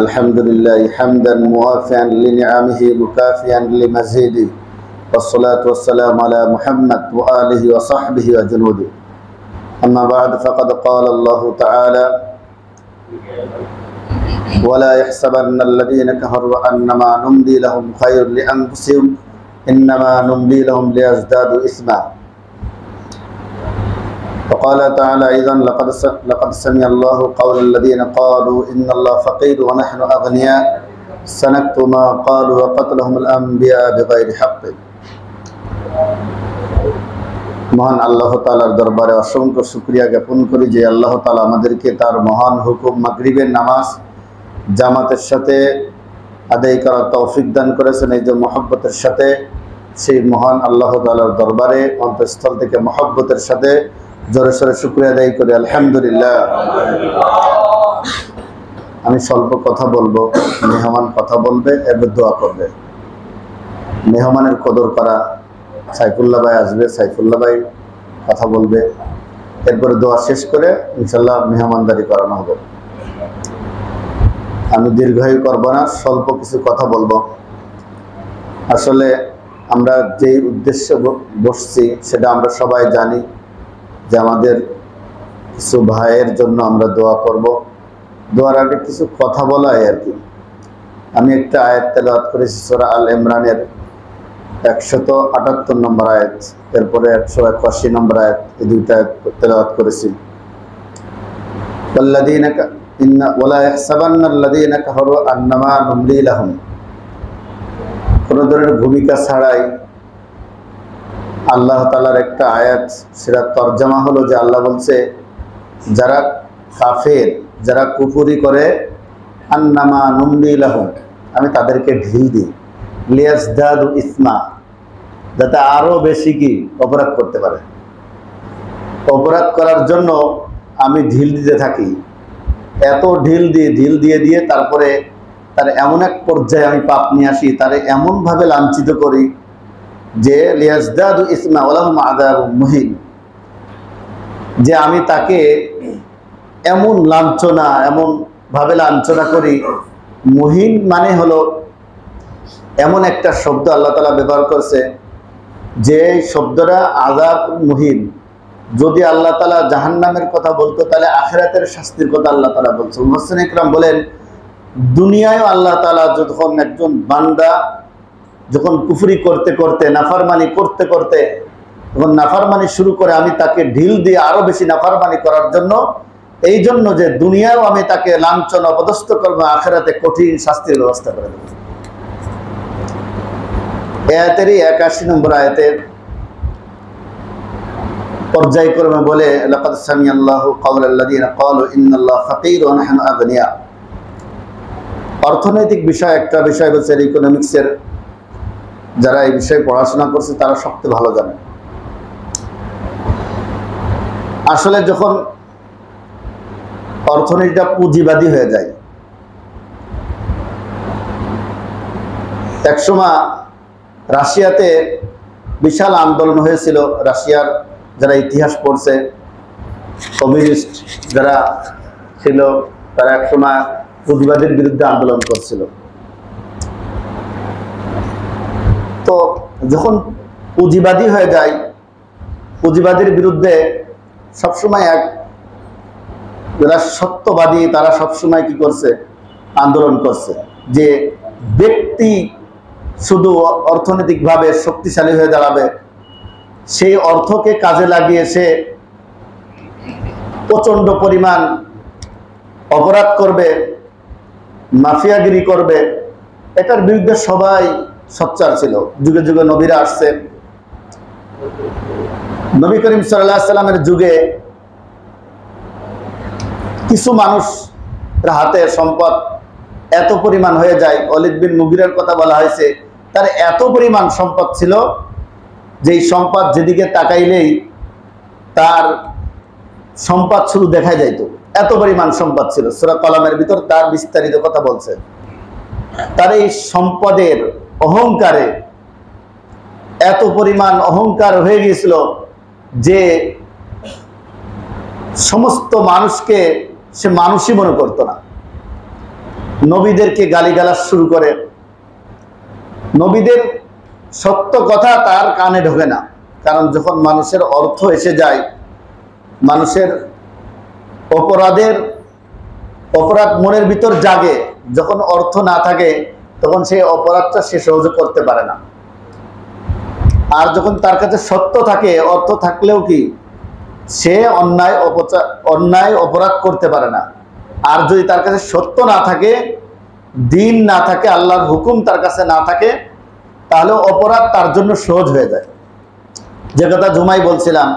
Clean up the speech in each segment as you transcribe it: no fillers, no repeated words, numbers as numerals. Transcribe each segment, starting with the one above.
الحمد لله حمدا موافيا لنعمه مكافيا لمزيده والصلاة والسلام على محمد وآله وصحبه وجنوده. أما بعد فقد قال الله تعالى: ولا يحسبن الذين كفروا أنما نملي لهم خير لأنفسهم إنما نملي لهم ليزدادوا إثما. وقال تعالى أيضا: لقد سمع الله قول الذين قالوا إن الله فقير ونحن أغنياء سنكتب ما قالوا وقتلهم الأنبياء بغير حق. মহান আল্লাহ তাআলার দরবারে অসংখ্য শুকরিয়া জ্ঞাপন করি যে আল্লাহ তাআলা আমাদেরকে তার মহান হুকুম মাগরিবের নামাজ জামাতের সাথে আদায় করার তৌফিক দান করেছেন। এই যে মহব্বতের সাথে সেই মহান আল্লাহ তাআলার দরবারে অন্তঃস্থল থেকে মহব্বতের সাথে জোরে সোরে শুকরিয়া আদায় করি, আলহামদুলিল্লাহ। আমি স্বল্প কথা বলবো, মেহমান কথা বলবে, এবার দোয়া করবে। মেহমানের কদর করা, সাইফুল্লাহ ভাই আসবে, সাইফুল্লাহ ভাই কথা বলবে, এরপরে দোয়া শেষ করে ইনশাল্লাহ মেহমানদারি করানো হবে। আমি দীর্ঘায়ু করবো না, স্বল্প কিছু কথা বলবো। আসলে আমরা যেই উদ্দেশ্যে বসছি সেটা আমরা সবাই জানি যে আমাদের কিছু ভাইয়ের জন্য আমরা দোয়া করব। দোয়ার আগে কিছু কথা বলা হয় আর কি। আমি একটা আয়াত তেলাওয়াত করেছি সূরা আল ইমরানের 178 নম্বর আয়াত, এরপরে 181 নম্বর আয়াত, এই দুইটা আয়াত তেলাওয়াত করেছি। ওয়ালা ইয়াহসাবান্নাল্লাযীনা কাফারু আন্নামা নুমলি লাহুম। কোনো ধরনের ভূমিকা ছাড়াই আল্লাহ তাআলার একটা আয়াত, সেটা তরজমা হলো যে আল্লাহ বলছে যারা কাফের, যারা কুফরি করে, আন্নামা নুমলি লাহুম, আমি তাদেরকে ঢিল দিই, লিয়াজদাদু ইসমা, যাতে আরো বেশি কি অপরাধ করতে পারে। অপরাধ করার জন্য আমি ঢিল দিতে থাকি, এত ঢিল দিয়ে তারপরে তার এমন এক পর্যায়ে আমি পাপ নিয়ে আসি, তারে এমনভাবে লাঞ্ছিত করি যে লিয়াজদাদু ইসমা ওয়ালাহুম আযাবুম মুহিন, যে আমি তাকে এমন লাঞ্ছনা করি। মুহিন মানে হলো এমন একটা শব্দ আল্লাহ তাআলা ব্যবহার করছে যে শব্দটা আযাব মুহিন। যদি আল্লাহ তাআলা জাহান্নামের কথা বলতো তাহলে আখিরাতের শাস্তির কথা আল্লাহ তাআলা বলছে। মুফাসসিরিন ইকরাম বলেন, দুনিয়ায়ও আল্লাহ তাআলা যখন একজন বান্দা যখন কুফরি করতে করতে, নাফরমানি করতে করতে যখন নাফরমানি শুরু করে, আমি তাকে ঢিল দিয়ে আরো বেশি নাফরমানি করার জন্য, এই জন্য যে দুনিয়াও আমি তাকে লাঞ্ছন অপদস্থ করবো, আখিরাতে কঠিন শাস্তির ব্যবস্থা করে দেব। আয়াতেরই 81 নম্বর আয়াতের পর্যায়ক্রমে বলে, লাকাদ সামিআল্লাহু কাওলাল্লাযীনা ক্বালু ইন্নাল্লাহা ফাকীরুন ওয়া নাহনু আগনিয়া। অর্থনৈতিক বিষয় একটা বিষয় হচ্ছে, ইকোনমিক্সের যারা এই বিষয়ে পড়াশোনা করছে তারা সবচেয়ে ভালো জানে। আসলে যখন অর্থনীতিটা পুঁজিবাদী হয়ে যায়, একসময় রাশিয়াতে বিশাল আন্দোলন হয়েছিল। রাশিয়ার যারা ইতিহাস পড়ছে, কমিউনিস্ট যারা ছিল, তারা একসময় পুঁজিবাদীর বিরুদ্ধে আন্দোলন করছিল। তো যখন পুঁজিবাদী হয়ে যায়, পুঁজিবাদীর বিরুদ্ধে সবসময় যারা সত্যবাদী তারা সবসময় কি করছে, আন্দোলন করছে যে ব্যক্তি শুধু অর্থনৈতিকভাবে শক্তিশালী হয়ে দাঁড়াবে, সেই অর্থকে কাজে লাগিয়ে সে প্রচন্ড পরিমাণ অপরাধ করবে, মাফিয়াগিরি করবে। এটার বিরুদ্ধে সবাই সোচ্চার ছিল। যুগে যুগে নবীরা আসছে। নবী করিম সাল্লাল্লাহু আলাইহি সাল্লামের যুগে কিছু মানুষ হাতে সম্পদ এত পরিমাণ হয়ে যায়। ওয়ালিদ বিন মুগিরার কথা বলা হয়েছে, তার এত পরিমাণ সম্পদ ছিল যেই সম্পদ যেদিকে তাকাইলেই তার সম্পদ শুধু দেখা যাইত, এত পরিমাণ সম্পদ ছিল। সূরা কলমের ভিতর তার বিস্তারিত কথা বলছে। তার এই সম্পদের অহংকারে এত পরিমাণ অহংকার হয়ে গিয়েছিল যে সমস্ত মানুষকে সে মানুষই মনে করতো না। নবীদেরকে গালিগালাজ শুরু করে। নবীদের সত্য কথা তার কানে ঢোকে না, কারণ যখন মানুষের অর্থ এসে যায়, মানুষের অপরাধ মনের ভিতর জাগে, যখন অর্থ না থাকে তখন সেই অপরাধটা সে সহ্য করতে পারে না। আর যখন তার কাছে সত্য থাকে, অর্থ থাকলেও কি সে অন্যায় অপরাধ করতে পারে না। আর যদি তার কাছে সত্য না থাকে, দিন না থাকে, আল্লাহর হুকুম তার কাছে না থাকে, তাহলে অপরাধ তার জন্য সহজ হয়ে যায়। যে কথা জুমাই বলছিলাম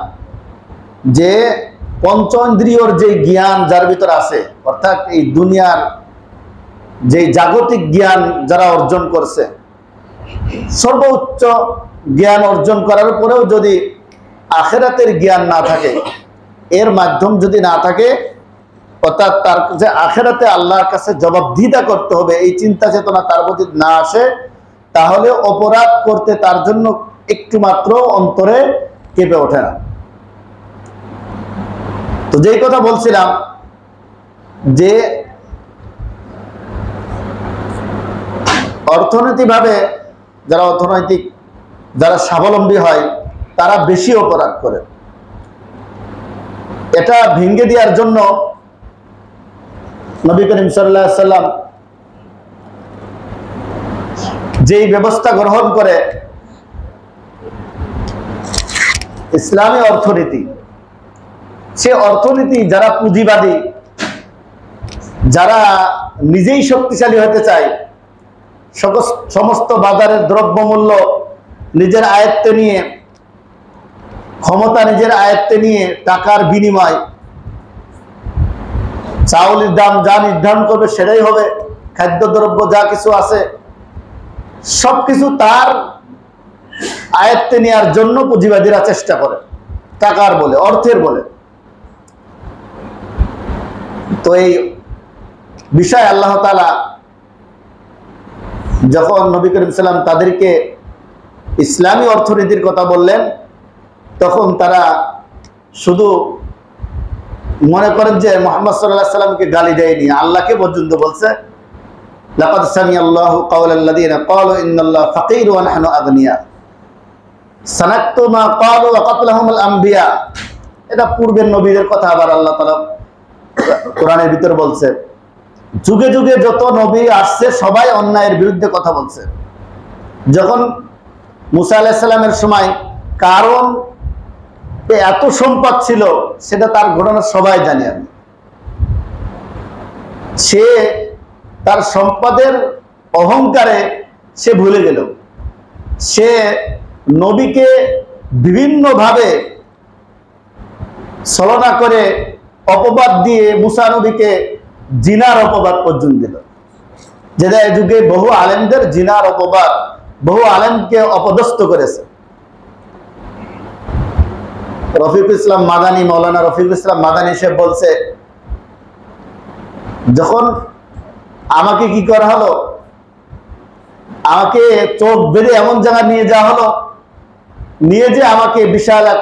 যে পঞ্চেন্দ্রিয়র যে জ্ঞান যার ভিতর আছে, অর্থাৎ এই দুনিয়ার যে জাগতিক জ্ঞান যারা অর্জন করছে, সর্বোচ্চ জ্ঞান অর্জন করার পরেও যদি আখিরাতের জ্ঞান না থাকে, এর মাধ্যম যদি না থাকে, অর্থাৎ তার যে আখিরাতে আল্লাহর কাছে জবাবদিহিতা করতে হবে, এই চিন্তা চেতনা তার প্রতি না আসে, তাহলে অপরাধ করতে তার জন্য একটু মাত্র অন্তরে কেঁপে ওঠে না। তো যেই কথা বলছিলাম যে অর্থনৈতিকভাবে যারা স্বাবলম্বী হয় তারা বেশি অপরাধ করে। এটা ভেঙে দেওয়ার জন্য নবী করিম সাল্লাল্লাহু আলাইহি সাল্লাম যেই ব্যবস্থা গ্রহণ করে, ইসলামী অর্থনীতি, সে অর্থনীতি যারা পুঁজিবাদী, যারা নিজেই শক্তিশালী হতে চায়, সমস্ত বাজারের দ্রব্যমূল্য নিজের আয়ত্তে নিয়ে, ক্ষমতা নিজের আয়ত্তে নিয়ে, টাকার বিনিময়, চাউলের দাম যা নির্ধারণ করবে সেটাই হবে, খাদ্যদ্রব্য যা কিছু আছে সবকিছু তার আয়ত্তে নেওয়ার জন্য পুঁজিবাদীরা চেষ্টা করে, টাকার বলে, অর্থের বলে। তো এই বিষয় আল্লাহ তাআলা যখন নবী করিম সাল্লাল্লাহু আলাইহি ওয়াসাল্লাম তাদেরকে ইসলামী অর্থনীতির কথা বললেন, তখন তারা শুধু মনে করেন যে মুহাম্মদ সাল্লাল্লাহু আলাইহি ওয়াসাল্লামকে গালি দেয়নি, আল্লাহকে পর্যন্ত বলছে, লাকাদ সামিআল্লাহু কাওলাল্লাযীনা ক্বালু ইন্নাল্লাহা ফাকীরু ওয়া নাহনু আগনিয়া সানাকতু মা ক্বালু ওয়া কাতলাহুমুল আমবিয়া। এটা পূর্বের নবীদের কথা আবার আল্লাহ তাআলা কোরআনের ভিতর বলছে। যুগে যুগে যত নবী আসছে সবাই অন্যায়ের বিরুদ্ধে কথা বলছে। যখন মুসা আলাইহিস সালামের সময় কারণ এত সম্পদ ছিল, সেটা তার ঘটনা সবাই জানি আমি। সে তার সম্পদের অহংকারে সে ভুলে গেল, সে নবীকে বিভিন্নভাবে ছলনা করে অপবাদ দিয়ে মুসা নবীকে জিনার অপবাদ পর্যন্ত দিল। যেটা এই যুগে বহু আলেমদের জিনার অপবাদ, বহু আলেমকে অপদস্থ করেছে। মৌলানা রফিকুল ইসলাম মাদানী সে বলছে, যখন আমাকে কি করা হলো, আমাকে চোখ বেঁধে এমন জায়গায় নিয়ে যাওয়া হলো, নিয়ে যে আমাকে বিশাল এক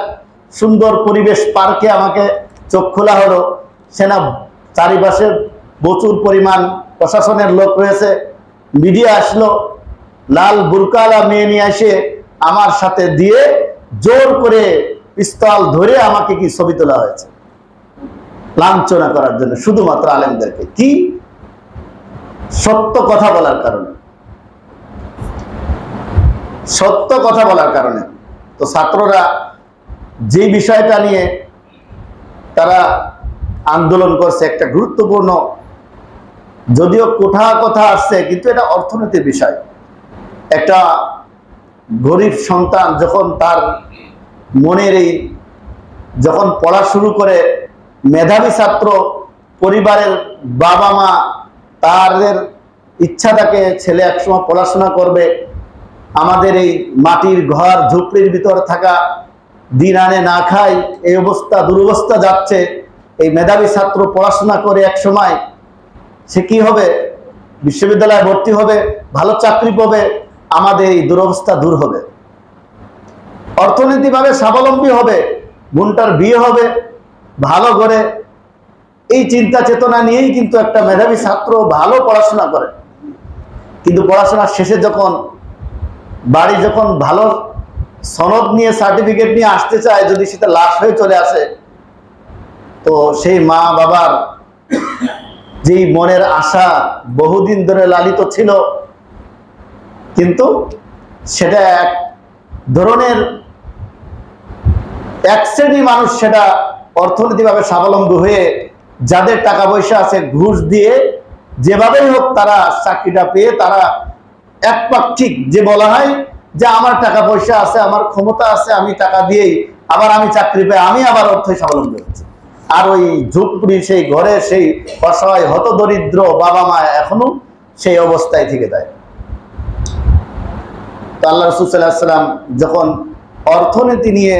সুন্দর পরিবেশ পার্কে আমাকে চোখ খোলা হলো, সেনা চারিপাশে প্রচুর পরিমাণ প্রশাসনের লোক রয়েছে, মিডিয়া আসলো, লাল বুরকালা মেয়ে নিয়ে এসে আমার সাথে দিয়ে জোর করে পিস্তল ধরে আমাকে কি ছবি তোলা হয়েছে লাঞ্ছনা করার জন্য, শুধুমাত্র আলেমদেরকে। কি সত্য কথা বলার কারণে, সত্য কথা বলার কারণে। তো ছাত্ররা যে বিষয়টা নিয়ে তারা আন্দোলন করছে, একটা গুরুত্বপূর্ণ, যদিও কথা আসছে, কিন্তু এটা অর্থনীতির বিষয়। একটা গরিব সন্তান যখন তার মনের যখন পড়া শুরু করে, মেধাবী ছাত্র, পরিবারের বাবা মা তাদের ইচ্ছা থাকে ছেলে একসময় পড়াশোনা করবে, আমাদের এই মাটির ঘর ঝুপড়ির ভিতর থাকা, দিন আনে না খাই, এই অবস্থা দুরবস্থা যাচ্ছে। এই মেধাবী ছাত্র পড়াশোনা করে এক সময় সে কি হবে, বিশ্ববিদ্যালয়ে ভর্তি হবে, ভালো চাকরি পাবে, আমাদের এই দুরবস্থা দূর হবে, অর্থনৈতিকভাবে স্বাবলম্বী হবে, বোনটার বিয়ে হবে, ভালো করে এই চিন্তা চেতনা নিয়েই কিন্তু একটা মেধাবী ছাত্র ভালো পড়াশোনা করে, কিন্তু পড়াশোনার শেষে যখন বাড়ি যখন ভালো সনদ নিয়ে সার্টিফিকেট নিয়ে আসতে চায়, যদি সেটা লাশ হয়ে চলে আসে, তো সেই মা বাবার যেই মনের আশা বহুদিন ধরে লালিত ছিল, কিন্তু সেটা এক ধরনের এক শ্রেণী মানুষ সেটা অর্থনৈতিকভাবে স্বাবলম্বী হয়ে যাদের টাকা পয়সা আছে ঘুষ দিয়ে যেভাবেই হোক তারা চাকরিটা পেয়ে তারা একপাক্ষিক যে বলা হয় যে আমার টাকা পয়সা আছে, আমার ক্ষমতা আছে, আমি টাকা দিয়েই আবার আমি চাকরি পেয়ে আমি আবার অর্থে স্বাবলম্বী হচ্ছি। আর ওই ঝুপড়ি সেই ঘরে সেই অসহায় হতদরিদ্র বাবা মা এখনো সেই অবস্থায় থেকে যায়। তো আল্লাহ রাসূল সাল্লাল্লাহু আলাইহি ওয়াসাল্লাম যখন অর্থনীতি নিয়ে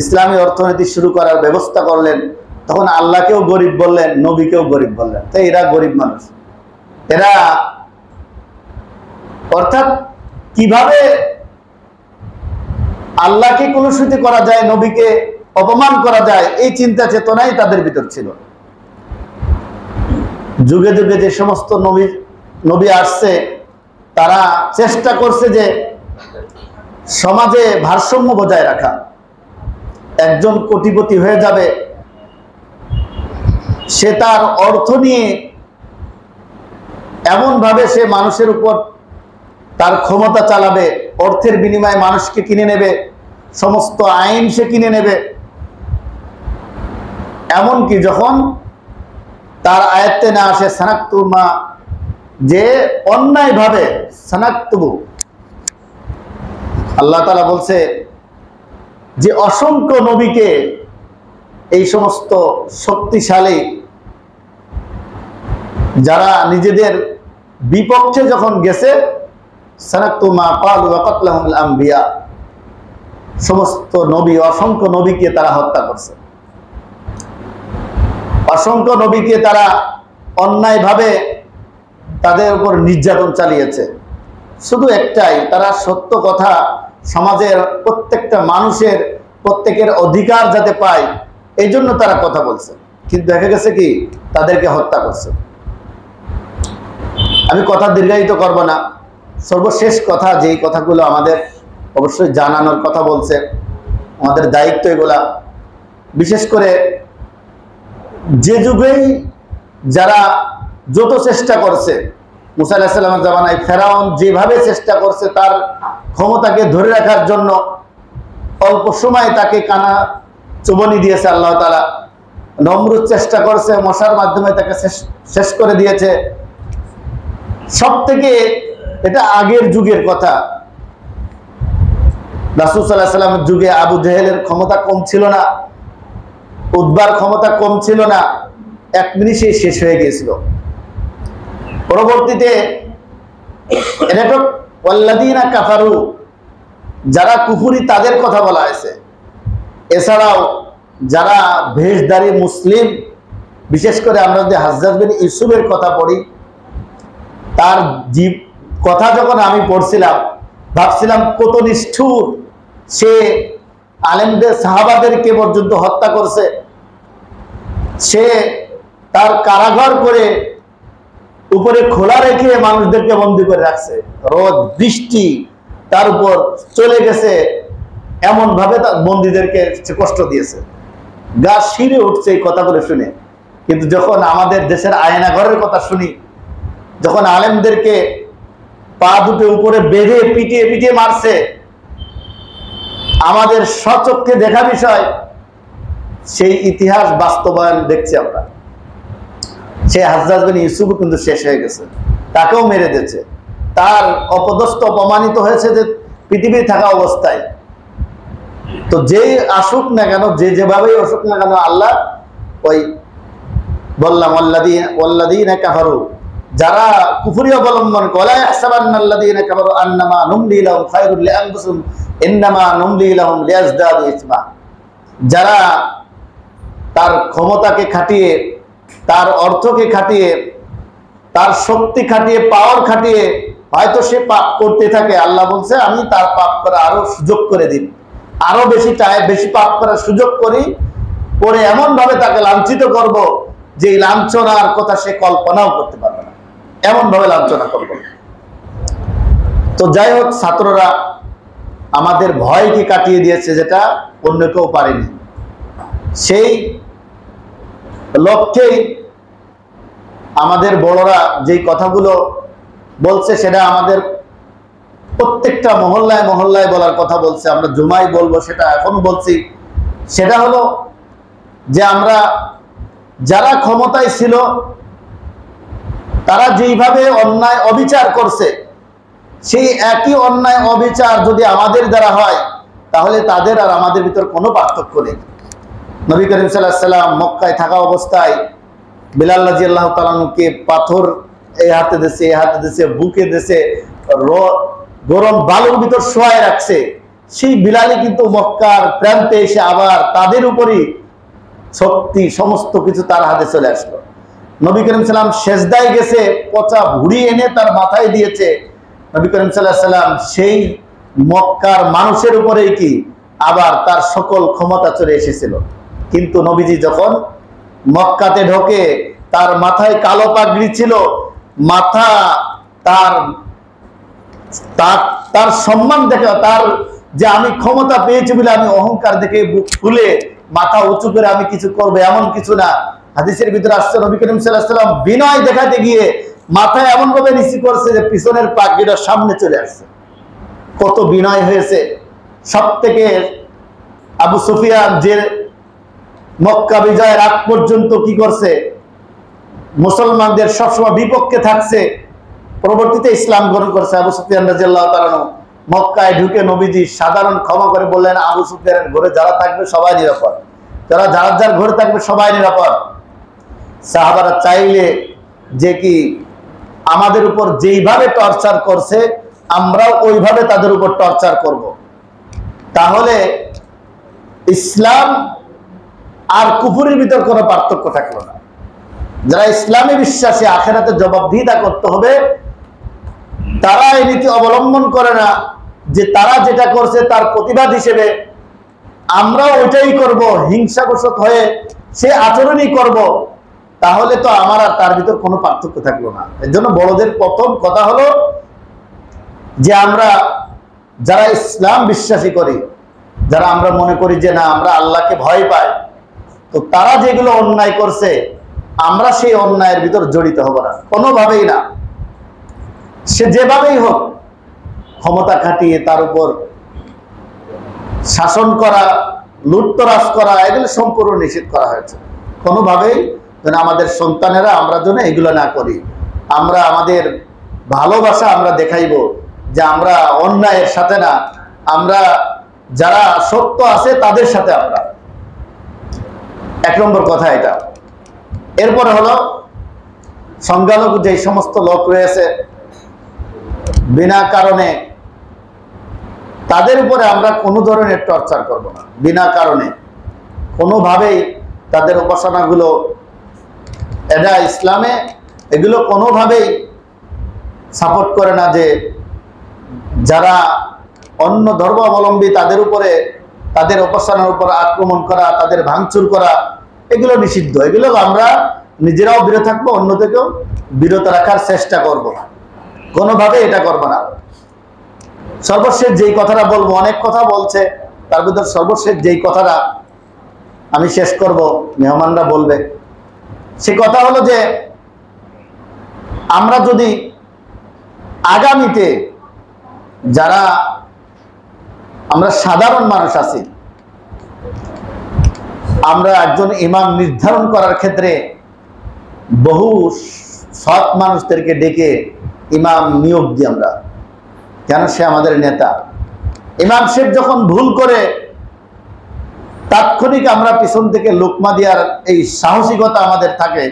ইসলামী অর্থনীতি শুরু করার ব্যবস্থা করলেন, তখন আল্লাহকেও গরিব বললেন, নবীকেও গরিব বললেন। তো এরা গরিব মানুষ, এরা অর্থাৎ কিভাবে আল্লাহকে কলুষিত করা যায়, নবীকে অপমান করা যায়, এই চিন্তা চেতনাই তাদের ভিতর ছিল। যুগে যুগে যে সমস্ত নবী আসছে, তারা চেষ্টা করছে যে সমাজে ভারসাম্য বজায় রাখা। একজন কোটিপতি হয়ে যাবে, সে তার অর্থ নিয়ে এমন ভাবে সে মানুষের উপর তার ক্ষমতা চালাবে, অর্থের বিনিময়ে মানুষকে কিনে নেবে, সমস্ত আইন সে কিনে নেবে। এমনকি যখন তার আয়ত্তে না আসে সানাক্তুমা, যে অন্যায় ভাবে সানাক্তুবু, আল্লাহ তাআলা বলছে যে অসংখ্য নবীকে এই সমস্ত শক্তিশালী যারা নিজেদের বিপক্ষে যখন গেছে, সানাক্তুমা ক্বালু ওয়া কাতলাহুমুল আম্বিয়া, সমস্ত নবী অসংখ্য নবীকে তারা হত্যা করছে, অসংখ্য নবীকে তারা অন্যায়ভাবে তাদের উপর নির্যাতন চালিয়েছে। শুধু একটাই, তারা সত্য কথা সমাজের প্রত্যেকটা মানুষের প্রত্যেকের অধিকার যাতে পায় এই জন্য তারা কথা বলছে, কিন্তু দেখা গেছে কি তাদেরকে হত্যা করছে। আমি কথা দীর্ঘায়িত করব না, সর্বশেষ কথা যেই কথাগুলো আমাদের অবশ্যই জানানোর কথা বলছে, আমাদের দায়িত্ব এগুলা। বিশেষ করে যে যুগেই যারা যত চেষ্টা করছে, মুসা আলাইহিস সালামের জামানায় ফেরাউন যেভাবে চেষ্টা করছে তার ক্ষমতাকে ধরে রাখার জন্য, অল্প সময় তাকে কানা চুবনি দিয়েছে আল্লাহ তাআলা। নমরুদ চেষ্টা করছে, মশার মাধ্যমে তাকে শেষ করে দিয়েছে। সব থেকে এটা আগের যুগের কথা, রাসূল সাল্লাল্লাহু আলাইহি ওয়াসাল্লামের যুগে আবু জেহেলের ক্ষমতা কম ছিল না, উতবার ক্ষমতা কম ছিল না, এক মিনিটে শেষ হয়ে গিয়েছিল। পরবর্তীতে এটা ওয়াল্লাযীনা কাফারু, যারা কুফরি তাদের কথা বলা হয়েছে। এছাড়াও যারা ভেশধারী মুসলিম, বিশেষ করে আমরা যদি হাজ্জাজ বিন ইউসুফের কথা পড়ি, তার কথা যখন আমি পড়ছিলাম ভাবছিলাম কত নিষ্ঠুর, সে আলেমদের সাহাবাদেরকে পর্যন্ত হত্যা করছে, সে তার কারাগার করে উপরে খোলা রেখে মানুষদেরকে বন্দী করে রাখছে, রোদ বৃষ্টি তার উপর চলে গেছে, এমন ভাবে তার বন্দীদেরকে কষ্ট দিয়েছে। গা শিরে উঠছে এই কথাগুলো শুনে। কিন্তু যখন আমাদের দেশের আয়নাঘরের কথা শুনি, যখন আলেমদেরকে পা দুটো উপরে বেঁধে পিটিয়ে পিটিয়ে মারছে, আমাদের স্বচক্ষে দেখা বিষয়, সেই ইতিহাস বাস্তবায়ন দেখছি আমরা। সে হাজ্জাজ বিন ইউসুফ কিন্তু শেষ হয়ে গেছে, তাকেও মেরে দিয়েছে, তার অপদস্থ অপমানিত হয়েছে যে পৃথিবী থাকা অবস্থায়। তো যেই আসুক না কেন, যে যেভাবেই আসুক না কেন, আল্লাহ ওই বললাম ওয়াল্লাযীনা কাফারু, যারা কুফরি অবলম্বন করে, লা ইয়াহসাবান্নাল্লাযীনা কাফারু আন্নামা নুমলি লাহুম খায়রুল লিআনফুসিহিম ইন্নামা নুমলি লাহুম লিয়াজদাদু ইসমা, যারা তার ক্ষমতাকে খাটিয়ে, তার অর্থকে খাটিয়ে, তার শক্তি খাটিয়ে, পাওয়ার খাটিয়ে হয়তো সে পাপ করতে থাকে, আল্লাহ বলছে আমি তার পাপ করা আরো সুযোগ করে দিন, আরো বেশি পাপ করার সুযোগ করি, পরে এমন ভাবে তাকে লাঞ্ছিত করব যে লাঞ্ছনার কথা সে কল্পনাও করতে পারবে না, এমন ভাবে লাঞ্ছনা করবে। তো যাই হোক, ছাত্ররা আমাদের ভয়কে কাটিয়ে দিয়েছে, যেটা অন্য কেউ পারেনি। সেই লক্ষ্যেই আমাদের বড়রা যেই কথাগুলো বলছে সেটা আমাদের প্রত্যেকটা মহল্লায় মহল্লায় বলার কথা বলছে। আমরা জুমায় বলবো, সেটা এখনো বলছি। সেটা হলো যে আমরা যারা ক্ষমতায় ছিল তারা যেইভাবে অন্যায় অবিচার করছে, সেই একই অন্যায় অবিচার যদি আমাদের দ্বারা হয় তাহলে তাদের আর আমাদের ভিতর কোনো পার্থক্য নেই। নবী করিম সাল্লাল্লাহু আলাইহি ওয়াসাল্লাম মক্কায় থাকা অবস্থায় বিলাল রাদিয়াল্লাহু তাআলা আনহুকে পাথর এই হাতে দিয়েছে, এই হাতে দিয়েছে, বুকে দিয়েছে, গরম বালুর ভিতর শোয়ায় রাখছে। সেই বিলালই কিন্তু মক্কার প্রান্তে এসে আবার তাদের উপরই শক্তি সমস্ত কিছু তার হাতে চলে আসলো। নবী করিম সাল্লাম সেজদায় গেছে, পচা ভুড়ি এনে তার মাথায় দিয়েছে। নবী করিম সাল্লাল্লাহু আলাইহি ওয়াসাল্লাম সেই মক্কার মানুষের উপরেই কি আবার তার সকল ক্ষমতা চলে এসেছিল। কিন্তু নবীজি যখন মক্কাতে ঢোকে, তার মাথায় কালো পাগড়ি ছিল, মাথা তার তার সম্মান দেখে, তার যে আমি ক্ষমতা পেয়েছি বলে আমি অহংকার দেখে বুক ফুলে মাথা উঁচু করে আমি কিছু করবো, এমন কিছু না। হাদিসের ভিতরে আসছে নবী করিম সাল্লাল্লাহু আলাইহি ওয়াসাল্লাম বিনয় দেখাতে গিয়ে মাথায় এমন ভাবে নিচু করছে যে পিছনের পাগড়িটা সামনে চলে আসছে। কত বিনয় হয়েছে। সব থেকে আবু সুফিয়ান যে মক্কা বিজয়ের আগ পর্যন্ত কি করছে, মুসলমানদের সবসময় বিপক্ষে থাকছে, পরবর্তীতে ইসলাম গ্রহণ করছে। আবু সুফিয়ান রাদিয়াল্লাহু তাআলা মক্কায় ঢুকে নবীজি সাধারণ ক্ষমা করে বললেন, আবু সুফিয়ানের ঘরে যারা থাকবে সবাই নিরাপদ, যারা যার যার ঘরে থাকবে সবাই নিরাপদ। সাহাবারা চাইলে যে কি আমাদের উপর যেইভাবে টর্চার করছে আমরাও ওইভাবে তাদের উপর টর্চার করব। তাহলে ইসলাম আর কুফরের ভিতর কোনো পার্থক্য থাকলো না। যারা ইসলামে বিশ্বাসী, আখিরাতে জবাবদিহিতা করতে হবে, তারা এই নীতি অবলম্বন করে না যে তারা যেটা করছে তার প্রতিবাদ হিসেবে আমরাও ওইটাই করব, হিংসাবশত হয়ে সে আচরণই করব। তাহলে তো আমার আর তার ভিতর কোনো পার্থক্য থাকলো না। এর জন্য বড়দের প্রথম কথা হলো যে আমরা যারা ইসলাম বিশ্বাসী করি, যারা আমরা মনে করি যে না আমরা আল্লাহকে ভয় পাই, তো তারা যেগুলো অন্যায় করছে আমরা সেই অন্যায়ের ভিতর জড়িত হব না, কোনোভাবেই না। সে যেভাবেই হোক, ক্ষমতা খাটিয়ে তার উপর শাসন করা, লুটতরাজ করা, এগুলো সম্পূর্ণ নিষেধ করা হয়েছে। কোনোভাবেই যেন আমাদের সন্তানেরা আমরা যেন এগুলো না করি। আমরা আমাদের ভালোবাসা আমরা দেখাইব যে আমরা অন্যায়ের সাথে না, আমরা যারা সত্য আছে তাদের সাথে আমরা। এক নম্বর কথা এটা। এরপরে হলো সংখ্যালঘু যে সমস্ত লোক রয়েছে বিনা কারণে, তাদের উপরে আমরা কোনো ধরনের টর্চার করব না। বিনা কারণে কোনোভাবেই তাদের উপাসনাগুলো, এটা ইসলামে এগুলো কোনোভাবেই সাপোর্ট করে না যে যারা অন্য ধর্মাবলম্বী তাদের উপরে, তাদের উপাসনার উপর আক্রমণ করা, তাদের ভাঙচুর করা, এগুলো নিষিদ্ধ। এগুলো আমরা নিজেরাও বিরত থাকবো, অন্যদেরকেও বিরত রাখার চেষ্টা করব, কোনোভাবে এটা করবো না। সর্বশেষ যেই কথাটা বলবো, অনেক কথা বলছে, তার ভিতর সর্বশেষ যেই কথাটা আমি শেষ করব, মেহমানরা বলবে, সে কথা হলো যে আমরা যদি আগামীতে যারা আমরা সাধারণ মানুষ আছি, আমরা একজন ইমাম নির্ধারণ করার ক্ষেত্রে বহু সৎ মানুষদেরকে ডেকে ইমাম নিয়োগ দিই আমরা, কেন সে আমাদের নেতা। ইমাম সাহেব যখন ভুল করে তাৎক্ষণিক আমরা পিছন থেকে লোকমা দেওয়ার এই সাহসিকতা আমাদের থাকে,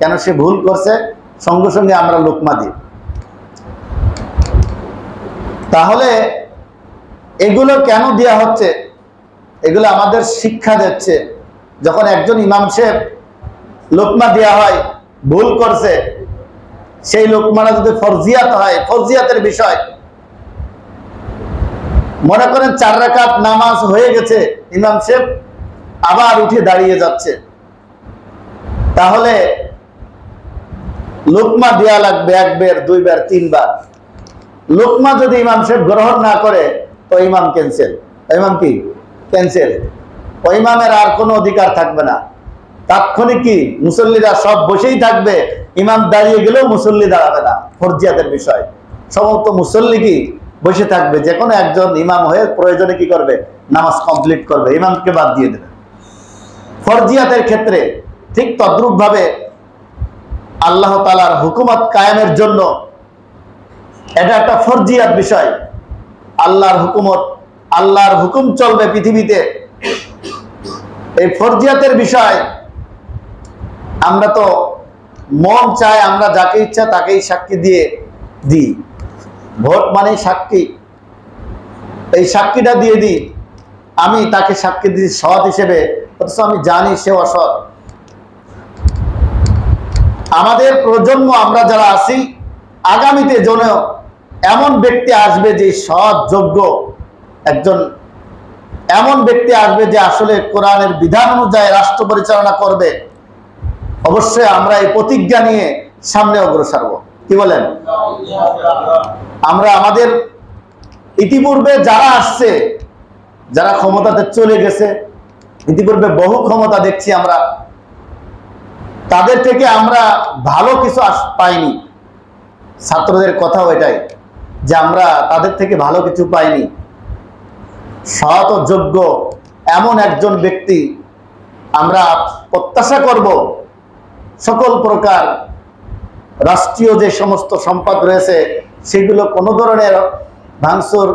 কেন সে ভুল করছে সঙ্গে সঙ্গে আমরা লোকমা দিই। তাহলে এগুলো কেন দেয়া হচ্ছে? এগুলো আমাদের শিক্ষা দিচ্ছে, যখন একজন ইমাম সাহেব লোকমা দেওয়া হয়, ভুল করছে, সেই লোকমাটা যদি ফরজিয়াত হয়, ফরজিয়াতের বিষয়, মনে করেন 4 রাকাত নামাজ হয়ে গেছে, ইমাম সাহেব আবার উঠে দাঁড়িয়ে যাচ্ছে, তাহলে লোকমা দেয়া লাগবে 1 বার 2 বার 3 বার। লোকমা যদি ইমাম সাহেব গ্রহণ না করে তো ইমাম ক্যান্সেল। ইমাম কি ক্যান্সেল, ওই ইমামের আর কোনো অধিকার থাকবে না। তাৎক্ষণিক কি মুসল্লিরা সব বসেই থাকবে, ইমাম দাঁড়িয়ে গেলেও মুসল্লি দাঁড়াবে না। ফরজিয়াতের বিষয়, সমস্ত মুসল্লি কি বসে থাকবে, যে কোনো একজন ইমাম হয়ে প্রয়োজনে কি করবে, নামাজ কমপ্লিট করবে, ইমামকে বাদ দিয়ে দেবে। ফরজিয়াতের ক্ষেত্রে ঠিক তদ্রূপ ভাবে আল্লাহ তাআলার হুকুমত কায়েমের জন্য এটা একটা ফরজিয়াত বিষয়। আল্লাহর হুকুমত, আল্লাহর হুকুম চলবে পৃথিবীতে, এই ফরজিয়াতের বিষয়। আমরা তো মন চায় আমরা যাকে ইচ্ছা তাকেই সাক্ষী দিয়ে দিই। ভোট মানে সাক্ষী, এই সাক্ষীটা দিয়ে দিই, আমি তাকে সাক্ষী দিই সৎ হিসেবে, অথচ আমি জানি সে অসৎ। আমাদের প্রজন্ম আমরা যারা আছি, আগামীতে যেন এমন ব্যক্তি আসবে যে সৎ যোগ্য একজন, এমন ব্যক্তি আসবে যে আসলে কোরআনের বিধান অনুযায়ী রাষ্ট্র পরিচালনা করবে। অবশ্যই আমরা এই প্রতিজ্ঞা নিয়ে সামনে অগ্রসর হব। কি বলেন? আমরা আমাদের ইতিপূর্বে যারা আসছে, যারা ক্ষমতাতে চলে গেছে, ইতিপূর্বে বহু ক্ষমতা দেখছি আমরা, তাদের থেকে আমরা ভালো কিছু পাইনি। ছাত্রদের কথাও এটাই যে আমরা তাদের থেকে ভালো কিছু পাইনি। সৎ ও যোগ্য এমন একজন ব্যক্তি আমরা প্রত্যাশা করব, সকল প্রকার রাষ্ট্রীয় যে সমস্ত সম্পদ রয়েছে সেগুলো কোনো ধরনের ভাঙচুর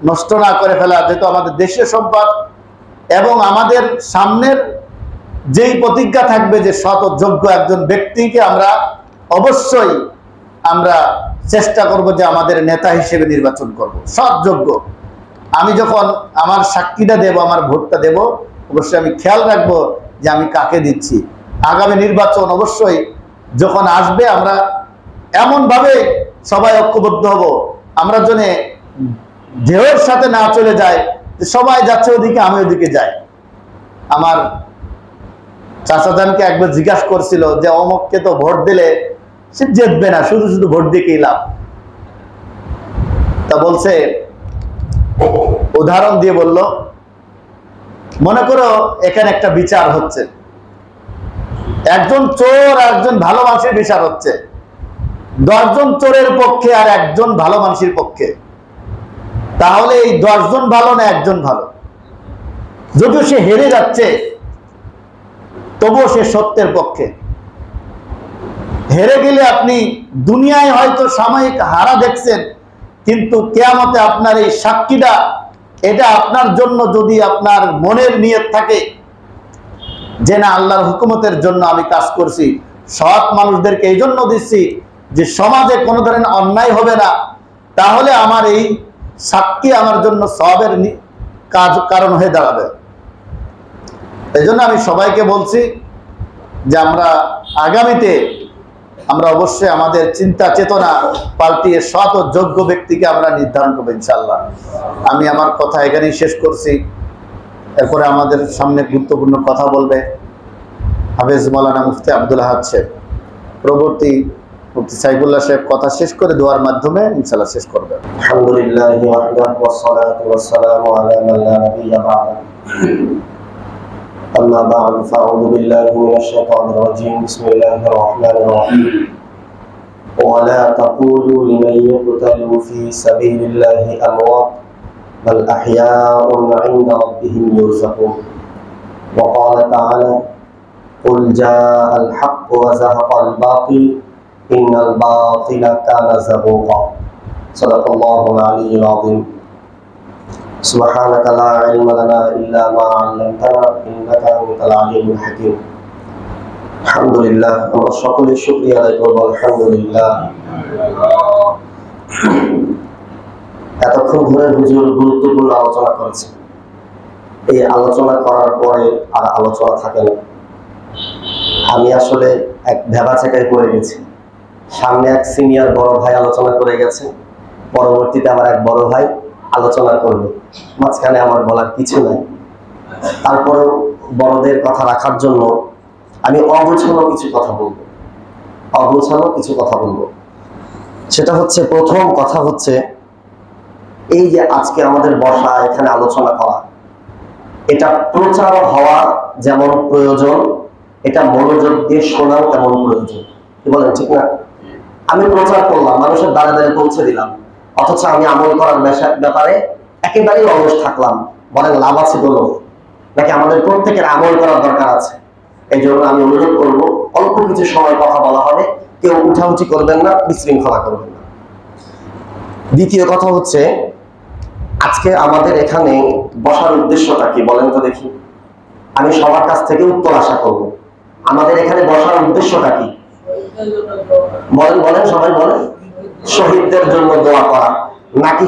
নষ্ট না করে ফেলা, যেহেতু আমাদের দেশীয় সম্পদ। এবং আমাদের সামনের যেই প্রতিজ্ঞা থাকবে যে সৎ ও যোগ্য একজন ব্যক্তিকে আমরা অবশ্যই আমরা চেষ্টা করব যে আমাদের নেতা হিসেবে নির্বাচন করব, সৎ যোগ্য। আমি যখন আমার সাক্ষীটা দেব, আমার ভোটটা দেব, অবশ্যই আমি খেয়াল রাখবো যে আমি কাকে দিচ্ছি। আগামী নির্বাচন অবশ্যই যখন আসবে আমরা এমনভাবে সবাই ঐক্যবদ্ধ হব, আমরা যেন ঢেউয়ের সাথে না চলে যায় যে সবাই যাচ্ছে ওদিকে আমি ওদিকে যাই। আমার চাচাজানকে একবার জিজ্ঞাসা করছিল যে অমুককে তো ভোট দিলে সে জিতবে না, শুধু শুধু ভোট দিয়ে কি লাভ। তা বলছে, উদাহরণ দিয়ে বলল, মনে করো এখানে একটা বিচার হচ্ছে, একজন চোর আর একজন ভালো মানুষের বিচার হচ্ছে, 10 জন চোরের পক্ষে আর একজন ভালো মানুষের পক্ষে। তাহলে এই 10 জন ভালো না একজন ভালো? যদিও সে হেরে যাচ্ছে তবুও সে সত্যের পক্ষে। হেরে গেলে আপনি দুনিয়ায় হয়তো সাময়িক হারা দেখছেন, কিন্তু কিয়ামতে আপনার এই সাক্ষীটা, এটা আপনার জন্য যদি আপনার মনের নিয়ত থাকে যে না আল্লাহর হুকুমতের জন্য আমি কাজ করছি, সৎ মানুষদেরকে এই জন্য দিচ্ছি যে সমাজে কোনো ধরনের অন্যায় হবে না, তাহলে আমার এই সাক্ষী আমার জন্য সওয়াবের কারণ হয়ে দাঁড়াবে। এই জন্য আমি সবাইকে বলছি যে আমরা আগামীতে আমরা অবশ্যই আমাদের চিন্তা চেতনা পাল্টিয়ে সৎ ও যোগ্য ব্যক্তিকে আমরা নির্ধারণ করবো ইনশাআল্লাহ। আমি আমার কথা এখানেই শেষ করছি। এরপরে আমাদের সামনে গুরুত্বপূর্ণ কথা বলবে হাফেজ মাওলানা মুফতি আব্দুল আহাদ সাহেব। পরবর্তী মুফতি সাইফুল্লাহ সাহেব কথা শেষ করে দোয়ার মাধ্যমে ইনশাআল্লাহ শেষ করবে। আলহামদুলিল্লাহ ওয়াহদাহু ওয়াসসালাতু ওয়াসসালামু আলা মান লা নাবিয়্যা বা'দা। أما بعد فأعوذ بالله من الشيطان الرجيم بسم الله الرحمن الرحيم ولا تقولوا لمن يقتل في سبيل الله أموات بل أحياء عند ربهم يرزقون وقال تعالى قل جاء الحق وزهق الباطل إن الباطل كان زهوقا صدق الله العلي العظيم سبحانك لا علم لنا إلا ما علمتنا إنك أنت العليم الحكيم الحمد لله আমরা সকলে শুকরিয়া আদায় করব। আলহামদুলিল্লাহ, এতক্ষণ ধরে হুজুর গুরুত্বপূর্ণ আলোচনা করেছেন। এই আলোচনা করার পরে আর আলোচনা থাকে না। আমি আসলে এক ভেবাচাকায় পড়ে গেছি। সামনে এক সিনিয়র বড় ভাই আলোচনা করে গেছে, পরবর্তীতে আমার এক বড় ভাই আলোচনা করবে, মাঝখানে আমার বলার কিছু নাই। তারপরেও বড়দের কথা রাখার জন্য আমি অগোছালো কিছু কথা বলবো, অগোছালো কিছু কথা বলবো। সেটা হচ্ছে, প্রথম কথা হচ্ছে, এই যে আজকে আমাদের বসা, এখানে আলোচনা করা, এটা প্রচার হওয়া যেমন প্রয়োজন, এটা মনোযোগ দিয়ে শোনাও তেমন প্রয়োজন। কি বলেন, ঠিক না? আমি প্রচার করলাম, মানুষের দ্বারে দ্বারে পৌঁছে দিলাম, অথচ আমি আমল করার ব্যাপারে একেবারেই অলস থাকলাম, বলেন লাভ আছে কোনো? নাকি আমাদের প্রত্যেকের আমল করার দরকার আছে? এই জন্য আমি অনুরোধ করবো, অল্প কিছু সময় কথা বলা হবে, কেউ উঠাউঠি করবেন না, বিশৃঙ্খলা করবেন না। দ্বিতীয় কথা হচ্ছে, আজকে আমাদের এখানে বসার উদ্দেশ্যটা কি বলেন তো দেখি? আমি সবার কাছ থেকে উত্তর আশা করব। আমাদের এখানে বসার উদ্দেশ্যটা কি বলেন, বলেন, সবাই বলেন। শহীদদের জন্য দোয়া করা, নাকি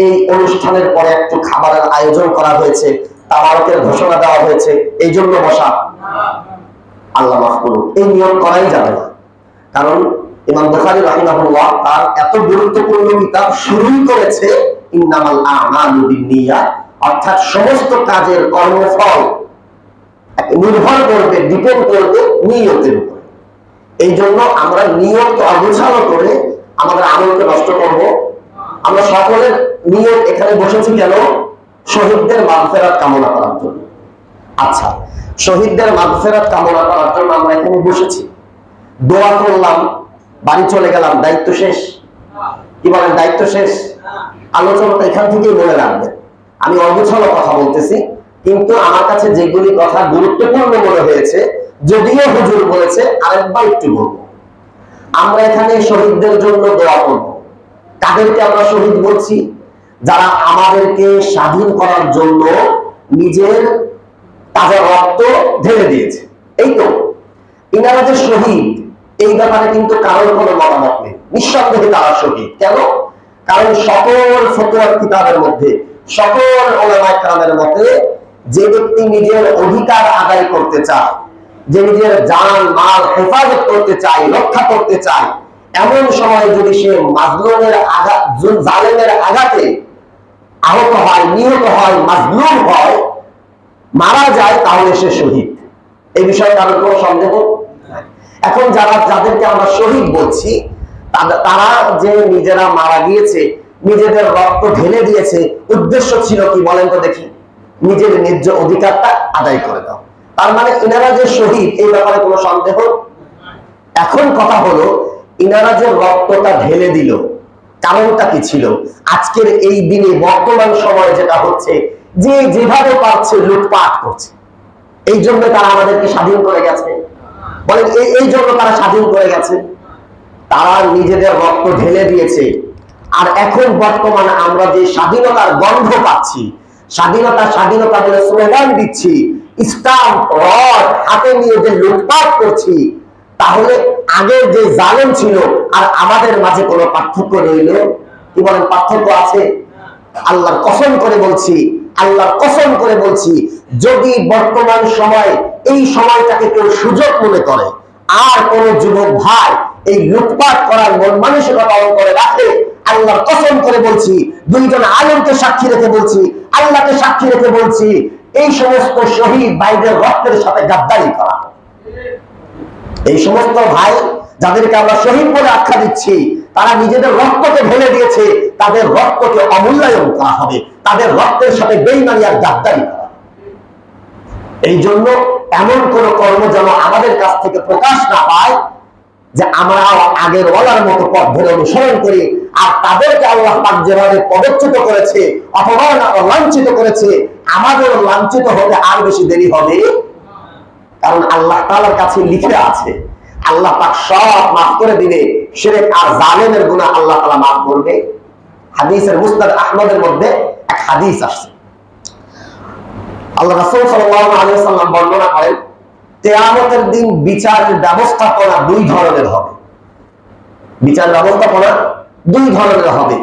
এই অনুষ্ঠানের পরে একটু খাবারের আয়োজন করা হয়েছে, তাবারকের ঘোষণা দেওয়া হয়েছে, এই জন্য বসা? আল্লাহ মাফ করুন, এই নিয়ম করাই যাবে না। কারণ ইমাম বুখারী রাহিমাহুল্লাহ তার এত গুরুত্বপূর্ণ কিতাব শুরুই করেছে ইন্নামাল আমালু বিন্নিয়াত, অর্থাৎ সমস্ত কাজের কর্মফল নির্ভর করবে, ডিপেন্ড করবে নিয়তের উপর। এই জন্য আমরা নিয়ত অগোছালো করে আমাদের আমলকে নষ্ট করব। আমরা সকলের নিয়ত এখানে বসেছি কেন? শহীদদের মাগফিরাত কামনা করার জন্য। আচ্ছা, শহীদদের মাগফিরাত কামনা করার জন্য আমরা এখানে বসেছি, দোয়া করলাম, বাড়ি চলে গেলাম, দায়িত্ব শেষ? কি বলেন, দায়িত্ব শেষ? আলোচনাটা এখান থেকেই মনে রাখবেন। আমি অগোছালো কথা বলতেছি, কিন্তু আমার কাছে যেগুলি কথা গুরুত্বপূর্ণ মনে হয়েছে, যদিও হুজুর বলেছে, আরেকবার একটু বলবো। আমরা এখানে শহীদদের জন্য দোয়া করব। কাদেরকে আমরা শহীদ বলছি? যারা আমাদেরকে স্বাধীন করার জন্য নিজের তাজা রক্ত ঢেলে দিয়েছে। এই তো ইনারা যে শহীদ, এই ব্যাপারে কিন্তু কারোর কোনো মতামত নেই। নিঃসন্দেহে তারা শহীদ। কেন? কারণ সকল ফতোয়ার কিতাবের মধ্যে, সকল উলামায়ে কেরামের মতে, যে ব্যক্তি নিজের অধিকার আদায় করতে চায়, যে নিজের জান মাল হেফাজত করতে চায়, রক্ষা করতে চায়, এমন সময় যদি সে মাজলুমের আঘাত, জালেমের আঘাতে আহত হয়, নিহত হয়, মাজলুম হয়, মারা যায়, তাহলে সে শহীদ। এই বিষয়ে কারোর কোনো সন্দেহ? এখন যাদেরকে আমরা শহীদ বলছি, তারা যে নিজেরা মারা গিয়েছে, নিজেদের রক্ত ঢেলে দিয়েছে, উদ্দেশ্য ছিল কি বলেন তো দেখি? নিজের ন্যায্য অধিকারটা আদায় করে দাও। তার মানে ইনারা যে শহীদ, এই ব্যাপারে কোনো সন্দেহ? এখন কথা হলো, ইনারা যে রক্তটা ঢেলে দিল, কারণটা কি ছিল? আজকের এই দিনে বর্তমান সময়ে যেটা হচ্ছে, যে যেভাবে পারছে লুটপাট করছে। এই জন্য তারা আমাদেরকে স্বাধীন করে গেছে। বলেন, এই জন্য তারা স্বাধীন করে গেছে। তারা নিজেদের রক্ত ঢেলে দিয়েছে। আর এখন বর্তমানে আমরা যে স্বাধীনতার গন্ধ পাচ্ছি, স্বাধীনতা বলে স্লোগান দিচ্ছি, স্টাম্প রড হাতে নিয়ে যে লুটপাট করছি, তাহলে আগের যে জালেম ছিল আর আমাদের মাঝে কোনো পার্থক্য রইল? কি বলেন, পার্থক্য আছে? আল্লাহর কসম করে বলছি, আল্লাহর কসম করে বলছি, যদি বর্তমান সময় এই সময়টাকে কেউ সুযোগ মনে করে, আর কোন যুবক ভাই এই লুটপাট করার মন মানসিকতা পালন করে রাখে, আল্লাহর কসম করে বলছি, দুইজন আলেমকে সাক্ষী রেখে বলছি, আল্লাহকে সাক্ষী রেখে বলছি, এই সমস্ত শহীদ ভাইদের রক্তের সাথে গাদ্দারি করা। এই সমস্ত ভাই যাদেরকে আমরা শহীদ বলে আখ্যা দিচ্ছি, তারা নিজেদের রক্তকে ঢেলে দিয়েছে, তাদের রক্তকে অমূল্যায়ন করা হবে, তাদের রক্তের সাথে বেঈমানি আর গাদ্দারি করা। এই জন্য এমন কোন কর্ম যেন আমাদের কাছ থেকে প্রকাশ না পায় যে আমরা আগের ওয়ালার মতো পথ ধরে অনুসরণ করি, আর তাদেরকে আল্লাহ পাক যেভাবে পদচ্যুত করেছে, অপমান লাঞ্ছিত করেছে, আমাদের লাঞ্ছিত হতে আর বেশি দেরি হবে। কারণ আল্লাহ তাআলার কাছে লিখে আছে, আল্লাহ পাক সব মাফ করে দিবে, শিরক আর জালেমের গুনাহ আল্লাহ তাআলা মাফ করবে। হাদিসের মুসনাদ আহমদের মধ্যে এক হাদিস আসছে, আল্লাহ রাসূল সাল্লাল্লাহু আলাইহি ওয়াসাল্লাম বর্ণনা করেন, কিয়ামতের দিন বিচারের ব্যবস্থাপনা দুই ধরনের হবে। বিচার ব্যবস্থাপনা দুই ধরনের হবে।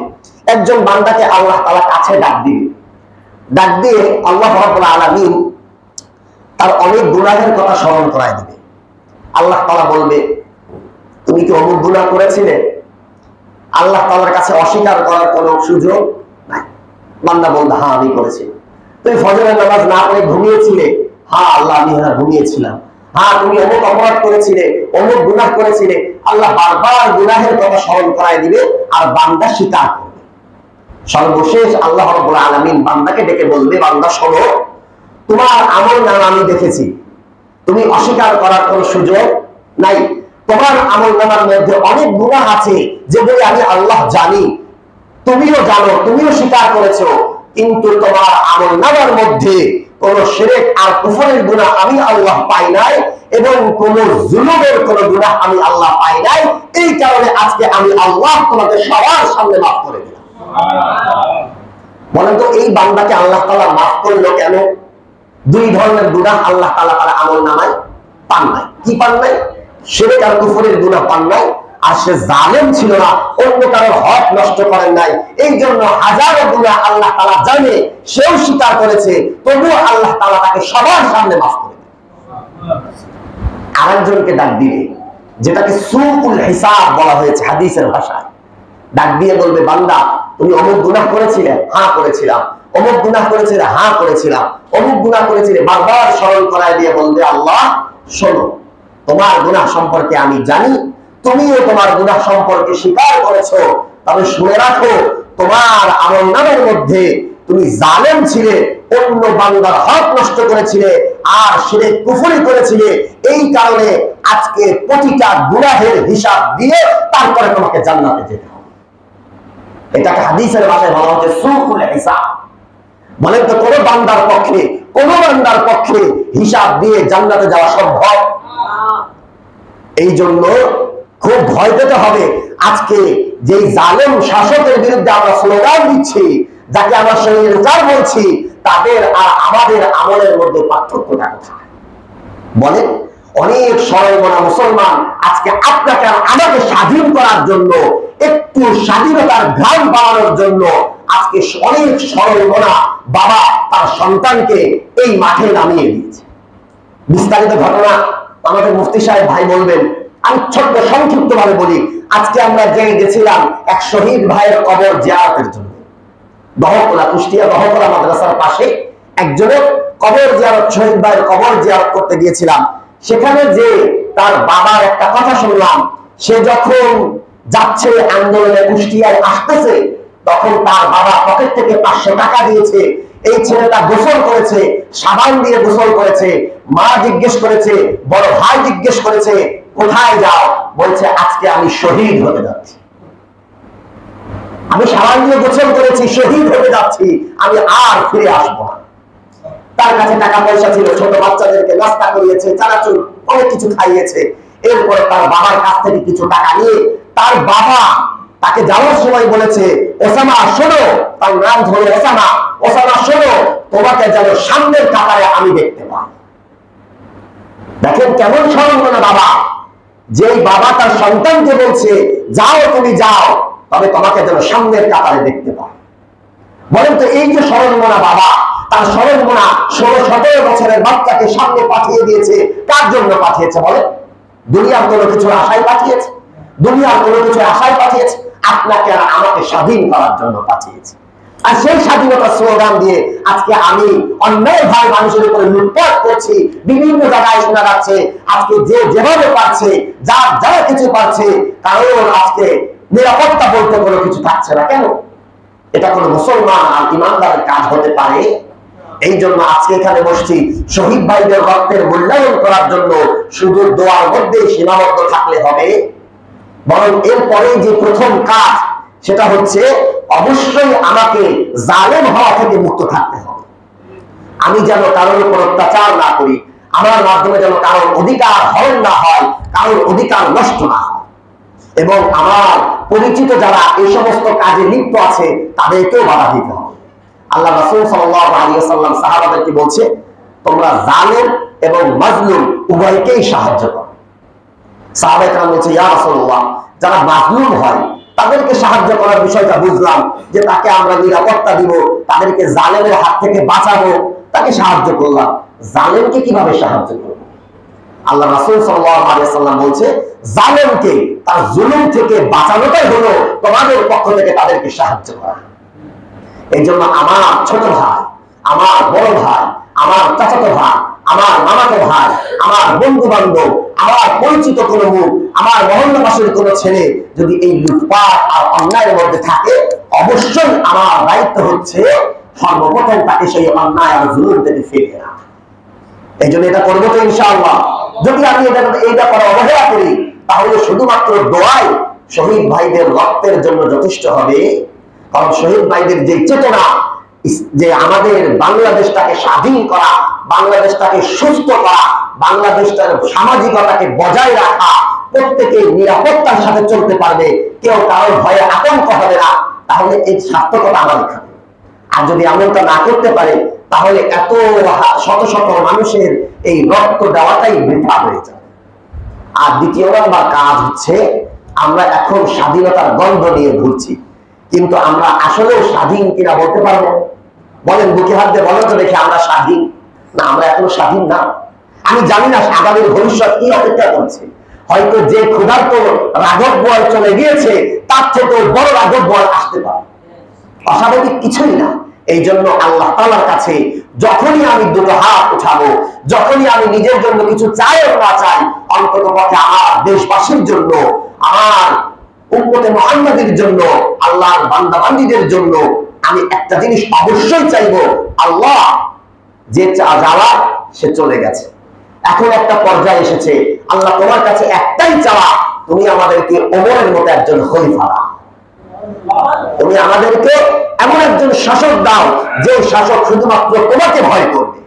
একজন বান্দাকে আল্লাহ তাআলা কাছে ডাক দিবে, ডাক দিয়ে আল্লাহ রাব্বুল আলামিন তার অনেক গুনাহের কথা স্মরণ করায় দিবে। আল্লাহ তাআলা বলবে, তুমি কি অমুক গুনাহ করেছিলে? আল্লাহ তাআলার কাছে অস্বীকার করার কোনো সুযোগ নাই। বান্দা বলবে, হ্যাঁ আমি করেছি। তুমি ফজরের নামাজ না পড়ে ঘুমিয়েছিলে? হ্যাঁ আল্লাহ, আমি ঘুমিয়েছিলাম। হ্যাঁ তুমি অমুক অপরাধ করেছিলে, অমুক গুনাহ করেছিলে, আল্লাহ বারবার গুনাহের কথা স্মরণ করায় দিবে আর বান্দা স্বীকার করবে। সর্বশেষ আল্লাহ রাব্বুল আলামিন বান্দাকে ডেকে বলবে, বান্দা শোনো, তোমার আমলনামা আমি দেখেছি, তুমি অস্বীকার করার কোনো সুযোগ নাই। তোমার আমলনামার মধ্যে অনেক গুনাহ আছে যেগুলো আমি আল্লাহ জানি, তুমিও জানো, তুমিও স্বীকার করেছো, কিন্তু তোমার আমলনামার মধ্যে কোন শিরক আর কুফরের গুনাহ আমি আল্লাহ পাই নাই, এবং কোন জুলুমের কোন গুনাহ আমি আল্লাহ পাই নাই। এই কারণে আজকে আমি আল্লাহ তোমাদের সবার সামনে মাফ করে দিলাম। বলেন তো এই বান্দাকে আল্লাহ তাআলা মাফ করলো কেন? দুই ধরনের গুনাহ আল্লাহ তাআলা তার আমলনামায় পান নাই। কি পান নাই? শিরক আর কুফরের গুনাহ পান নাই, আর সে জালেম ছিল না, অন্য কারো হক নষ্ট করেন নাই। এই জন্য হাজারো গুনাহ আল্লাহ তাআলা জানে, সেও স্বীকার করেছে, তবুও আল্লাহ তাআলা তাকে সবার সামনে মাফ করে দেন। আরেকজনকে ডাক দিয়ে, যেটাকে সুউল হিসাব বলা হয়েছে হাদিসের ভাষায়, ডাক দিয়ে বলবে, বান্দা তুমি অমুক গুনাহ করেছিলে? হ্যাঁ করেছিলাম। অমুক গুনাহ করেছিলে? হ্যাঁ করেছিলাম। অমুক গুনাহ করেছিলে? বারবার স্মরণ করায় দিয়ে বলবে, আল্লাহ শোনো, তোমার গুনাহ সম্পর্কে আমি জানি, তুমিও তোমার গুনাহ সম্পর্কে স্বীকার করেছো, তবে শুনে রাখো, তোমার আমলনামার মধ্যে তুমি জালেম ছিলে, অন্য বান্দার হক নষ্ট করেছিলে, আর শিরক কুফরি করেছিলে। এই কারণে আজকে প্রতিটা গুনাহের হিসাব দিয়ে তারপরে তোমাকে জান্নাতে যেতে হবে। এটাকে হাদিসের ভাষায় বলা হচ্ছে সুউল হিসাব। বলেন তো কোন বান্দার পক্ষে হিসাব দিয়ে জান্নাতে যাওয়া সম্ভব? এই জন্য খুব ভয় পেতে হবে। আজকে যে জালেম শাসকের বিরুদ্ধে আমরা স্লোগান দিচ্ছি, যাকে আমরা স্বৈরাচার বলছি, তাদের আর আমাদের আমলের মধ্যে পার্থক্যটা কোথায়? বলেন, অনেক সরলমনা মুসলমান আজকে আপনাকে আর আমাকে স্বাধীন করার জন্য, একটু স্বাধীনতার ঘ্রাণ বাড়ানোর জন্য আজকে অনেক সরলমনা বাবা তার সন্তানকে এই মাঠে নামিয়ে দিয়েছে। বিস্তারিত ঘটনা আমাদের মুফতি সাহেব ভাই বলবেন, আমি ছোট্ট সংক্ষিপ্ত ভাবে বলি। আজকে আমরা গেছিলাম এক শহীদ ভাইয়ের কবর জিয়ারতের জন্য। দহকলা, কুষ্টিয়া দহকলা মাদ্রাসার পাশে একজনের কবর জিয়ারত, শহীদ ভাইয়ের কবর জিয়ারত করতে গিয়েছিলাম। সেখানে যে তার বাবার একটা কথা শুনলাম, সে যখন যাচ্ছে আন্দোলনে কুষ্টিয়ায় আসতেছে, তখন তার বাবা পকেট থেকে 500 টাকা দিয়েছে। এই ছেলেটা গোসল করেছে, সাবান দিয়ে গোসল করেছে। মা জিজ্ঞেস করেছে, বড় ভাই জিজ্ঞেস করেছে, কোথায় যাও? বলছে, আজকে আমি শহীদ হতে যাচ্ছি, আমি সাবান দিয়ে গোসল করেছি, শহীদ হতে যাচ্ছি, আমি আর ফিরে আসবো না। তার কাছে টাকা পয়সা ছিল, ছোট বাচ্চাদেরকে নাস্তা করিয়েছে, চানাচুর অনেক কিছু খাইয়েছে। এরপরে তার বাবার কাছ থেকে কিছু টাকা নিয়ে তার বাবা তাকে যাওয়ার সময় বলেছে, ওসামা শোনো, তার নাম ধরে ওসামা, ওসামা শোনো, তোমাকে যেন সামনের কাতারে আমি দেখতে পাই। দেখেন কেমন সরলমনা বাবা, যেই বাবা তার সন্তানকে বলছে, যাও তুমি যাও, তবে তোমাকে যেন সামনের কাতারে দেখতে পাই। বলেন তো এই যে সরলমনা বাবা, তার সরলমনা 16-17 বছরের বাচ্চাকে সামনে পাঠিয়ে দিয়েছে। কার জন্য পাঠিয়েছে বলেন? দুনিয়ার কোনো কিছুর আশায় পাঠিয়েছে? দুনিয়ার কোনো কিছুর আশায় পাঠিয়েছে? আপনাকে আর আমাকে স্বাধীন করার জন্য পাঠিয়েছে। আর সেই স্বাধীনতার স্লোগান দিয়ে আজকে আমি অন্যায় ভাই মানুষের উপরে লুটপাট করছি। বিভিন্ন জায়গায় শোনা যাচ্ছে, আজকে যে যেভাবে পারছে, যার যা কিছু পারছে, কারণ আজকে নিরাপত্তা বলতে কোনো কিছু থাকছে না। কেন? এটা কোনো মুসলমান আর ইমানদারের কাজ হতে পারে? এই জন্য আজকে এখানে বসছি, শহীদ ভাইদের রক্তের মূল্যায়ন করার জন্য। শুধু দোয়ার মধ্যে সীমাবদ্ধ থাকলে হবে? বরং এরপরে যে প্রথম কাজ, সেটা হচ্ছে অবশ্যই আমাকে জালেম হওয়া থেকে মুক্ত থাকতে হবে। আমি যেন কারোর উপর অত্যাচার না করি, আমার মাধ্যমে যেন কারোর অধিকার হরণ না হয়, কারোর অধিকার নষ্ট না হয়, এবং আমার পরিচিত যারা এই সমস্ত কাজে লিপ্ত আছে তাদেরকেও বাধা দিতে হবে। আল্লাহ রাসূল সাল্লাল্লাহু আলাইহি ওয়াসাল্লাম সাহাবাদেরকে বলছে, তোমরা জালেম এবং মাজলুম উভয়কেই সাহায্য করো। সাহাবায়ে কেরাম বলছে, ইয়া রাসূলুল্লাহ, যারা মাজলুম হয় তাদেরকে সাহায্য করার বিষয়টা বুঝলাম, যে তাকে আমরা নিরাপত্তা দিব, তাদেরকে জালেমের হাত থেকে বাঁচাবো, তাকে সাহায্য করলাম। জালেমকে কিভাবে সাহায্য করব? আল্লাহ রাসূল সাল্লাল্লাহু আলাইহি ওয়াসাল্লাম বলছে, জালেমকে তার জুলুম থেকে বাঁচানোটাই হলো তোমাদের পক্ষ থেকে তাদেরকে সাহায্য করা। এই জন্য আমার ছোট ভাই, আমার বড় ভাই, আমার চাচাতো ভাই, আমার মামাতো ভাই, আমার বন্ধু বান্ধব, আমার পরিচিত কোনো মুখ, আমার মহল্লাবাসীর কোনো ছেলে যদি এই লুটপাট আর অন্যায়ের মধ্যে থাকে, অবশ্যই আমার দায়িত্ব হচ্ছে সর্বপ্রথম তাকে সেই অন্যায় আর জুলুম থেকে ফিরিয়ে আনা। এই জন্য এটা করবো তো ইনশাআল্লাহ। যদি আমি এই ব্যাপারে অবহেলা করি, তাহলে শুধুমাত্র দোয়াই শহীদ ভাইদের রক্তের জন্য যথেষ্ট হবে। কারণ শহীদ ভাইদের যে চেতনা, যে আমাদের বাংলাদেশটাকে স্বাধীন করা, বাংলাদেশটাকে সুস্থ করা, বাংলাদেশটার সামাজিকতাকে বজায় রাখা, প্রত্যেকে নিরাপত্তার সাথে চলতে পারবে, কেউ কারোর ভয়ে আতঙ্ক হবে না, তাহলে এই সার্থকতা আমার এখানে। আর যদি এমনটা না করতে পারে, তাহলে এত শত শত মানুষের এই রক্ত দেওয়াটাই বৃথা হয়ে যায়। আর দ্বিতীয় নম্বর কাজ হচ্ছে, আমরা এখন স্বাধীনতার গন্ধ নিয়ে ঘুরছি, কিন্তু আমরা আসলে স্বাধীন কিনা বলতে পারবো? বলেন, বুকে হাত দিয়ে বলেন তো দেখি, আমরা স্বাধীন না? আমরা এখনো স্বাধীন না। আমি জানি না আগামীর ভবিষ্যৎ কি অপেক্ষা করছে। হয়তো যে ক্ষুধার্ত রাঘব বল চলে গিয়েছে, তার থেকেও বড় রাঘব বল আসতে পারে। অস্বাভাবিক কিছুই না। এই জন্য আল্লাহ তাআলার কাছে যখনই আমি দুটো হাত উঠাবো, যখনই আমি নিজের জন্য কিছু চাই না চাই, অন্তত পক্ষে আমার দেশবাসীর জন্য, আমার উম্মতে মুহাম্মাদের জন্য, আল্লাহর বান্দা বান্দীদের জন্য আমি একটা জিনিস অবশ্যই চাইবো। আল্লাহ যে যাওয়া সে চলে গেছে, এখন একটা পর্যায়ে এসেছে, আল্লাহ তোমার কাছে একটাই চাওয়া, তুমি আমাদেরকে ওমরের মতো একজন খলিফা দাও। তুমি আমাদেরকে এমন একজন শাসক দাও, যে শাসক শুধুমাত্র তোমাকে ভয় করবে।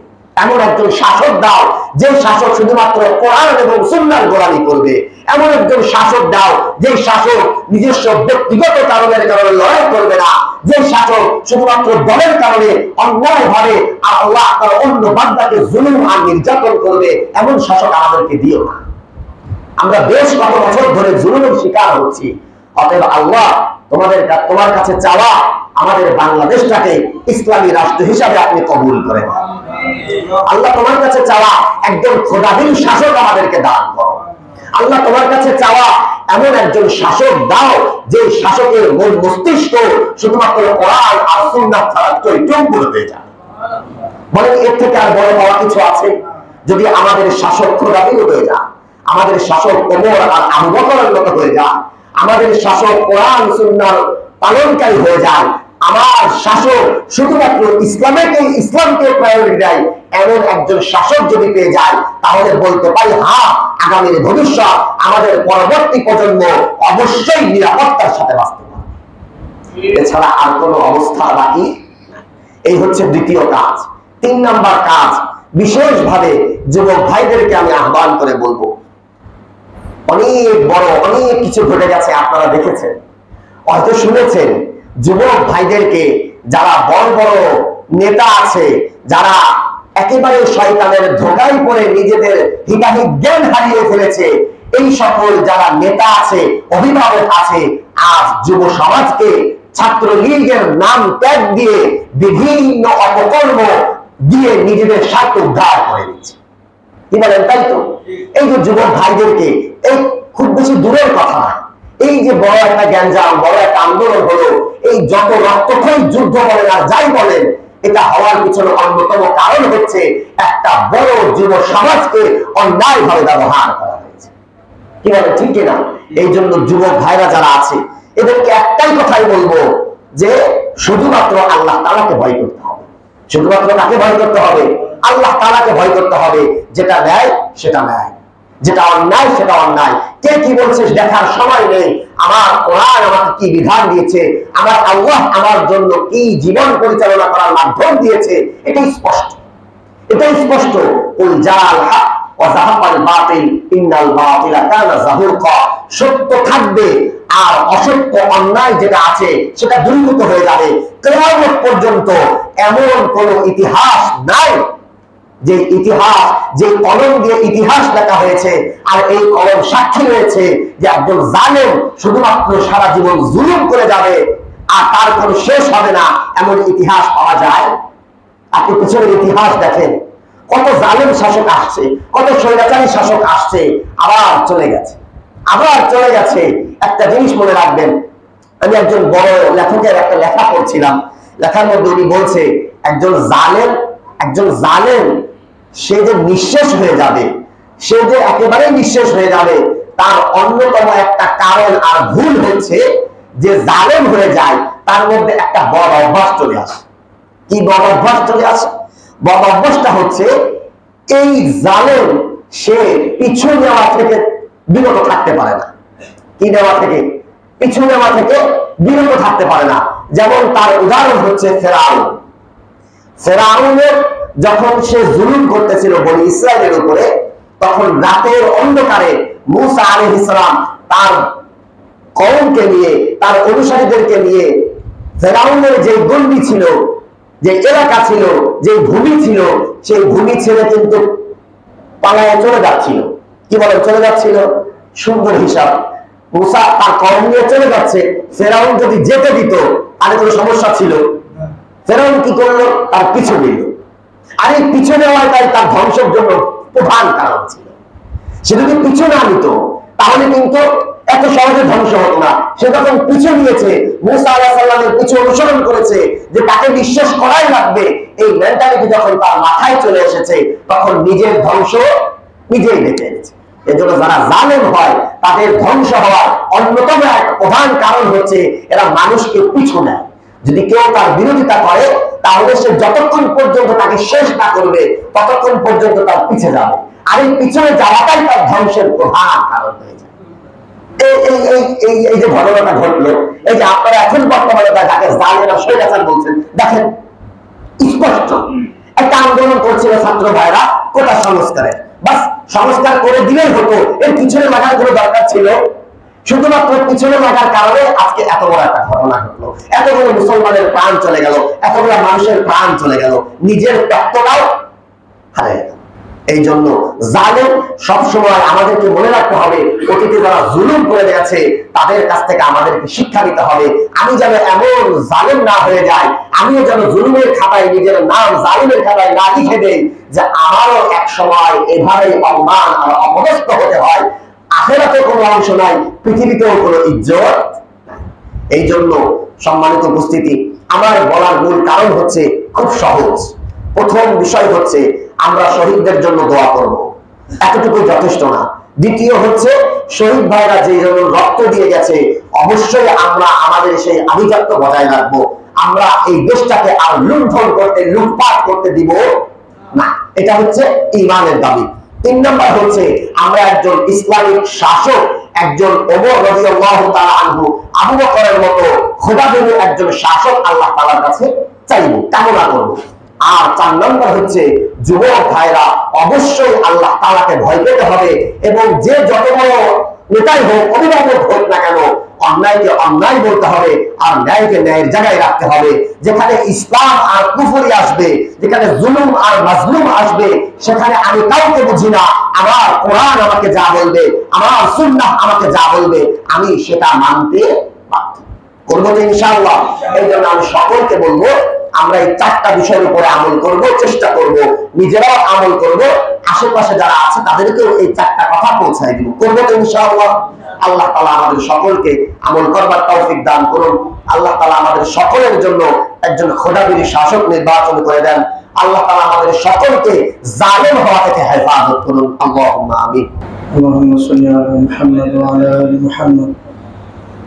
এমন একজন শাসক দাও, যে শাসক শুধুমাত্র কোরআন এবং সুন্নাহর গোলামি করবে। এমন একজন শাসক দাও, যে শাসক নিজস্ব ব্যক্তিগত কারণের কারণে লড়াই করবে না। যে শাসক শুধুমাত্র দলের কারণে অন্যায়ভাবে আল্লাহ তার অন্য বান্দাকে জুলুম আর নির্যাতন করবে। এমন শাসক আমাদেরকে দিও না। আমরা বেশ কত বছর ধরে জুলুমের শিকার হচ্ছি। অতএব আল্লাহ তোমার কাছে চাওয়া, আমাদের বাংলাদেশটাকে ইসলামী রাষ্ট্র হিসাবে আপনি কবুল করেন। আল্লাহ তোমার কাছে চাওয়া, একজন খোদাহীন শাসক আমাদেরকে দান করো। আল্লাহ তোমার কাছে চাওয়া, এমন একজন শাসক দাও, যে শাসকের মূল মস্তিষ্ক শুধুমাত্র কোরআন আর সুন্নাহ ছাড়া চৈতন্য হয়ে যায়। বলেন, এর থেকে আর বড় পাওয়া কিছু আছে? যদি আমাদের শাসক খোদাহীন হয়ে যায়, আমাদের শাসক ওমর আর আবু বকরের মতো হয়ে যায়, আমাদের শাসক কোরআন সুন্নাহর পালনকারী হয়ে যায়, আমার শাসক শুধুমাত্র ইসলামকে প্রায়োরিটি দেয়, এমন একজন শাসক যদি পেয়ে যায়, তাহলে বলতে পারি, হ্যাঁ, আগামীর ভবিষ্যৎ, আমাদের পরবর্তী প্রজন্ম অবশ্যই নিরাপত্তার সাথে বাঁচতে পারবে। এছাড়া আর কোনো অবস্থা বাকি। এই হচ্ছে দ্বিতীয় কাজ। 3 নাম্বার কাজ, বিশেষভাবে যুবক ভাইদেরকে আমি আহ্বান করে বলবো, অনেক বড় অনেক কিছু ঘটে গেছে, আপনারা দেখেছেন, হয়তো শুনেছেন। যুবক ভাইদেরকে, যারা বড় বড় নেতা আছে, যারা একেবারে শয়তানের ধোঁকায় পড়ে নিজেদের হিতাহিত জ্ঞান হারিয়ে ফেলেছে, এই সকল যারা নেতা আছে, অভিভাবক আছে, আজ যুব সমাজকে ছাত্রলীগের নাম ত্যাগ দিয়ে বিভিন্ন অপকর্ম দিয়ে নিজেদের স্বার্থ উদ্ধার করে দিচ্ছে। কি বলেন? তাই তো। এই যে যুবক ভাইদেরকে, এই খুব বেশি দূরের কথা না, এই যে বড় একটা গ্যাঞ্জাম, বড় একটা আন্দোলন হলো, এই যত রক্তক্ষয়ী যুদ্ধ বলেন আর যাই বলেন, এটা হওয়ার পিছনে অন্যতম কারণ হচ্ছে একটা বড় যুব সমাজকে অন্যায়ভাবে ব্যবহার করা হয়েছে। কি বলে? ঠিক কিনা? এই জন্য যুবক ভাইরা যারা আছে, এদেরকে একটাই কথাই বলবো, যে শুধুমাত্র আল্লাহ তাআলাকে ভয় করতে হবে। শুধুমাত্র তাকে ভয় করতে হবে, আল্লাহ তাআলাকে ভয় করতে হবে। যেটা ন্যায় সেটা ন্যায়, যেটা অন্যায় সেটা অন্যায়। কে কি বলছে দেখার সময় নেই। আমার কোরআন আমাকে কি বিধান দিয়েছে, আমার আল্লাহ আমার জন্য কি জীবন পরিচালনা করার মাধ্যম দিয়েছে, এটাই স্পষ্ট। এটাই স্পষ্ট। কুল জাআল হক ওয়া যাহাকাল বাতিল ইন্নাল বাতিলা কানা যাহুকা। সত্য থাকবে আর অসত্য অন্যায় যেটা আছে সেটা দূরীভূত হয়ে যাবে। কিয়ামত পর্যন্ত এমন কোন ইতিহাস নাই যে ইতিহাস, যে কলম দিয়ে ইতিহাস লেখা হয়েছে আর এই কলম সাক্ষী রয়েছে যে একজন জালেম শুধুমাত্র সারা জীবন জুলুম করে যাবে আর তার কোনো শেষ হবে না, এমন ইতিহাস পাওয়া যায়? আপনি পিছনের ইতিহাস দেখেন, কত জালেম শাসক আসছে, কত স্বৈরাচারী শাসক আসছে, আবার চলে গেছে, আবার চলে গেছে। একটা জিনিস মনে রাখবেন, আমি একজন বড় লেখকের একটা লেখা পড়ছিলাম, লেখার মধ্যে উনি বলছে একজন জালেম সে যে নিঃশেষ হয়ে যাবে, সে যে একেবারে নিঃশেষ হয়ে যাবে, তার অন্যতম একটা কারণ আর ভুল হচ্ছে যে জালেম হয়ে যায়, তার মধ্যে একটা বড় অভ্যাস চলে আসে। কি বড় অভ্যাস চলে আসে? বড় অভ্যাসটা হচ্ছে এই জালেম সে পিছু নেওয়া থেকে বিরত থাকতে পারে না। কি নেওয়া থেকে? পিছু নেওয়া থেকে বিরত থাকতে পারে না। যেমন তার উদাহরণ হচ্ছে ফেরাউন। ফেরাউনের যখন সে জুলুম করতেছিল বনি ইসরায়েলের উপরে, তখন রাতের অন্ধকারে মুসা আলাইহিস সালাম তার কওমকে নিয়ে, তার অনুসারীদেরকে নিয়ে ফেরাউনের যে গণ্ডি ছিল, যে এলাকা ছিল, যে ভূমি ছিল, সেই ভূমি ছেড়ে কিন্তু পালায়ে চলে যাচ্ছিল। কি বলে চলে যাচ্ছিল? সুন্দর হিসাব। মুসা তার কওম নিয়ে চলে যাচ্ছে, ফেরাউন যদি যেতে দিত তাহলে কোনো সমস্যা ছিল? ফেরাউন কি করলো? তার পিছু নিল। আর এই পিছু নেওয়াই তার ধ্বংসের জন্য প্রধান কারণ ছিল। সে যদি পিছু না নিত তাহলে কিন্তু এত সহজে ধ্বংস হতো না। সে যখন পিছু নিয়েছে, মুসা আলাইহিস সালামের পিছু অনুসরণ করেছে যে তাকে বিশ্বাস করাই লাগবে, এই মেন্টালিটি যখন তার মাথায় চলে এসেছে, তখন নিজের ধ্বংস নিজেই ডেকে এনেছে। এজন্য যারা জালেম হয় তাদের ধ্বংস হওয়ার অন্যতম এক প্রধান কারণ হচ্ছে এরা মানুষকে পিছু নেয়। যদি কেউ তার বিরোধিতা করে তাহলে সে যতক্ষণ পর্যন্ত তাকে শেষ না করবে ততক্ষণ পর্যন্ত তার পিছে যাবে, আর এই পিছনে যাওয়াটাই তার ধ্বংসের প্রধান কারণ হয়ে যায়। এই যে ঘটনাটা ঘটলো, এই যে আপনারা এখন বর্তমানে যাকে জালেম স্বৈরাচার বলছেন, দেখেন স্পষ্ট একটা আন্দোলন করছিল ছাত্র ভাইরা কোটা সংস্কারের। বাস সংস্কার করে দিলেই হতো, এর পিছনে লাগার কোনো দরকার ছিল? শুধুমাত্র পিছনে লাগার কারণে আজকে এত বড় একটা ঘটনা ঘটলো, এতগুলো মুসলমানের প্রাণ চলে গেল, এতগুলো মানুষের প্রাণ চলে গেল, নিজের তত্ত্বটাও হারিয়ে গেল। এই জন্য জালেম সবসময় আমাদেরকে মনে রাখতে হবে, অতীতে যারা জুলুম করে গেছে তাদের কাছ থেকে আমাদেরকে শিক্ষা নিতে হবে। আমি যেন এমন জালেম না হয়ে যাই, আমিও যেন জুলুমের খাতায় নিজের নাম জালিমের খাতায় না লিখে দেই যে আমারও এক সময় এভাবেই অপমান আর অপদস্থ হতে হয়। আখিরাতে কোনো অংশ নাই, পৃথিবীতেও কোনো ইজ্জত নাই। এই জন্য সম্মানিত উপস্থিতি, আমার বলার মূল কারণ হচ্ছে খুব সহজ। প্রথম বিষয় হচ্ছে আমরা শহীদদের জন্য দোয়া করব, এতটুকু যথেষ্ট না। দ্বিতীয় হচ্ছে শহীদ ভাইরা যে রক্ত দিয়ে গেছে, অবশ্যই আমরা আমাদের সেই আভিজাত্য বজায় রাখবো। আমরা এই দেশটাকে আর লুণ্ঠন করতে, লুটপাট করতে দিব না। এটা হচ্ছে ঈমানের দাবি। 3 নম্বর হচ্ছে আমরা একজন ইসলামিক শাসক, একজন ওমর রাদিয়াল্লাহু তাআলা আনহু, আবু বকরের মতো খোদাবিহীন একজন শাসক আল্লাহ তাআলার কাছে চাইব, কামনা করব। আর 4 নম্বর হচ্ছে যুবক ভাইরা অবশ্যই আল্লাহ তাআলাকে ভয় পেতে হবে, এবং যে যত বড় নেতাই হোক, অভিভাবক হোক না কেন, অন্যায়কে অন্যায় বলতে হবে আর ন্যায়কে ন্যায়ের জায়গায় রাখতে হবে। যেখানে ইসলাম আর কুফরি আসবে, যেখানে জুলুম আর মাজলুম আসবে, সেখানে আমি কাউকে বুঝি না, আমার কোরআন আমাকে যা বলবে, আমার সুন্নাহ আমাকে যা বলবে, আমি সেটা মানতে বাধ্য করবো তো ইনশাআল্লাহ। এই জন্য আমি সকলকে বলবো আমরা এই 4টা বিষয়ের উপরে আমল করব, চেষ্টা করব, নিজেরাও আমল করব, আশেপাশে যারা আছে তাদেরকেও এই 4টা কথা পৌঁছায় দিব, করবো তো ইনশাআল্লাহ। আল্লাহ তাআলা আমাদের সকলকে আমল করবার তৌফিক দান করুন। আল্লাহ তাআলা আমাদের সকলের জন্য একজন খোদাবীর শাসক নির্বাচন করে দেন। আল্লাহ তাআলা আমাদের সকলকে জালেম হওয়া থেকে হেফাজত করুন। আল্লাহুম্মা আমিন। اللهم صل على محمد وعلى ال محمد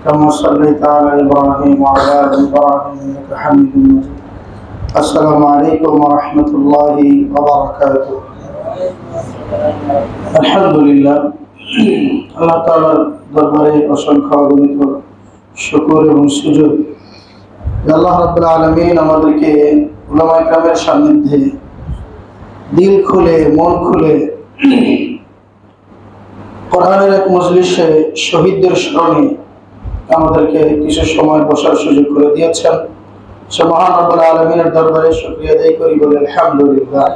كما صليت على ابراهيم وعلى ال ابراهيم انك حميد مجيد. السلام عليكم ورحمة الله وبركاته. الحمد لله, আল্লাহ তাআলার দরবারে অসংখ্য অগণিত শুকর এবং সুজুদ। আল্লাহ রাব্বুল আলামিন আমাদেরকে উলামায়ে কেরামের সান্নিধ্যে দিল খুলে, মন খুলে কোরআনের এক মজলিসে শহীদদের স্মরণে আমাদেরকে কিছু সময় বসার সুযোগ করে দিয়েছেন। সে মহান রব্বুল আলামিনের দরবারে শুকরিয়া আদায় করি, বলে আলহামদুলিল্লাহ।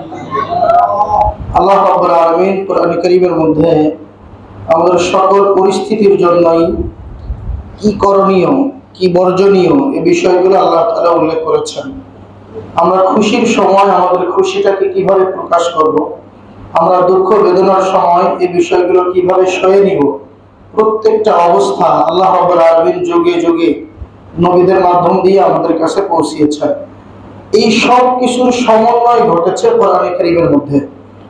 আল্লাহ রাব্বুল আলামিন কোরআন কারীমের মধ্যে আমাদের সকল পরিস্থিতির জন্যই কি করণীয়, কি বর্জনীয়, এই বিষয়গুলো আল্লাহ তাআলা উল্লেখ করেছেন। আমরা খুশির সময় আমাদের খুশিটাকে কিভাবে প্রকাশ করব, আমরা দুঃখ বেদনার সময় এই বিষয়গুলো কিভাবে সয়ে নিব, প্রত্যেকটা অবস্থা আল্লাহ রাব্বুল আলামিন যুগে যুগে নবীদের মাধ্যম দিয়ে আমাদের কাছে পৌঁছিয়েছেন। এই সব কিছুর সমন্বয় ঘটেছে কোরআনে কারীমের মধ্যে।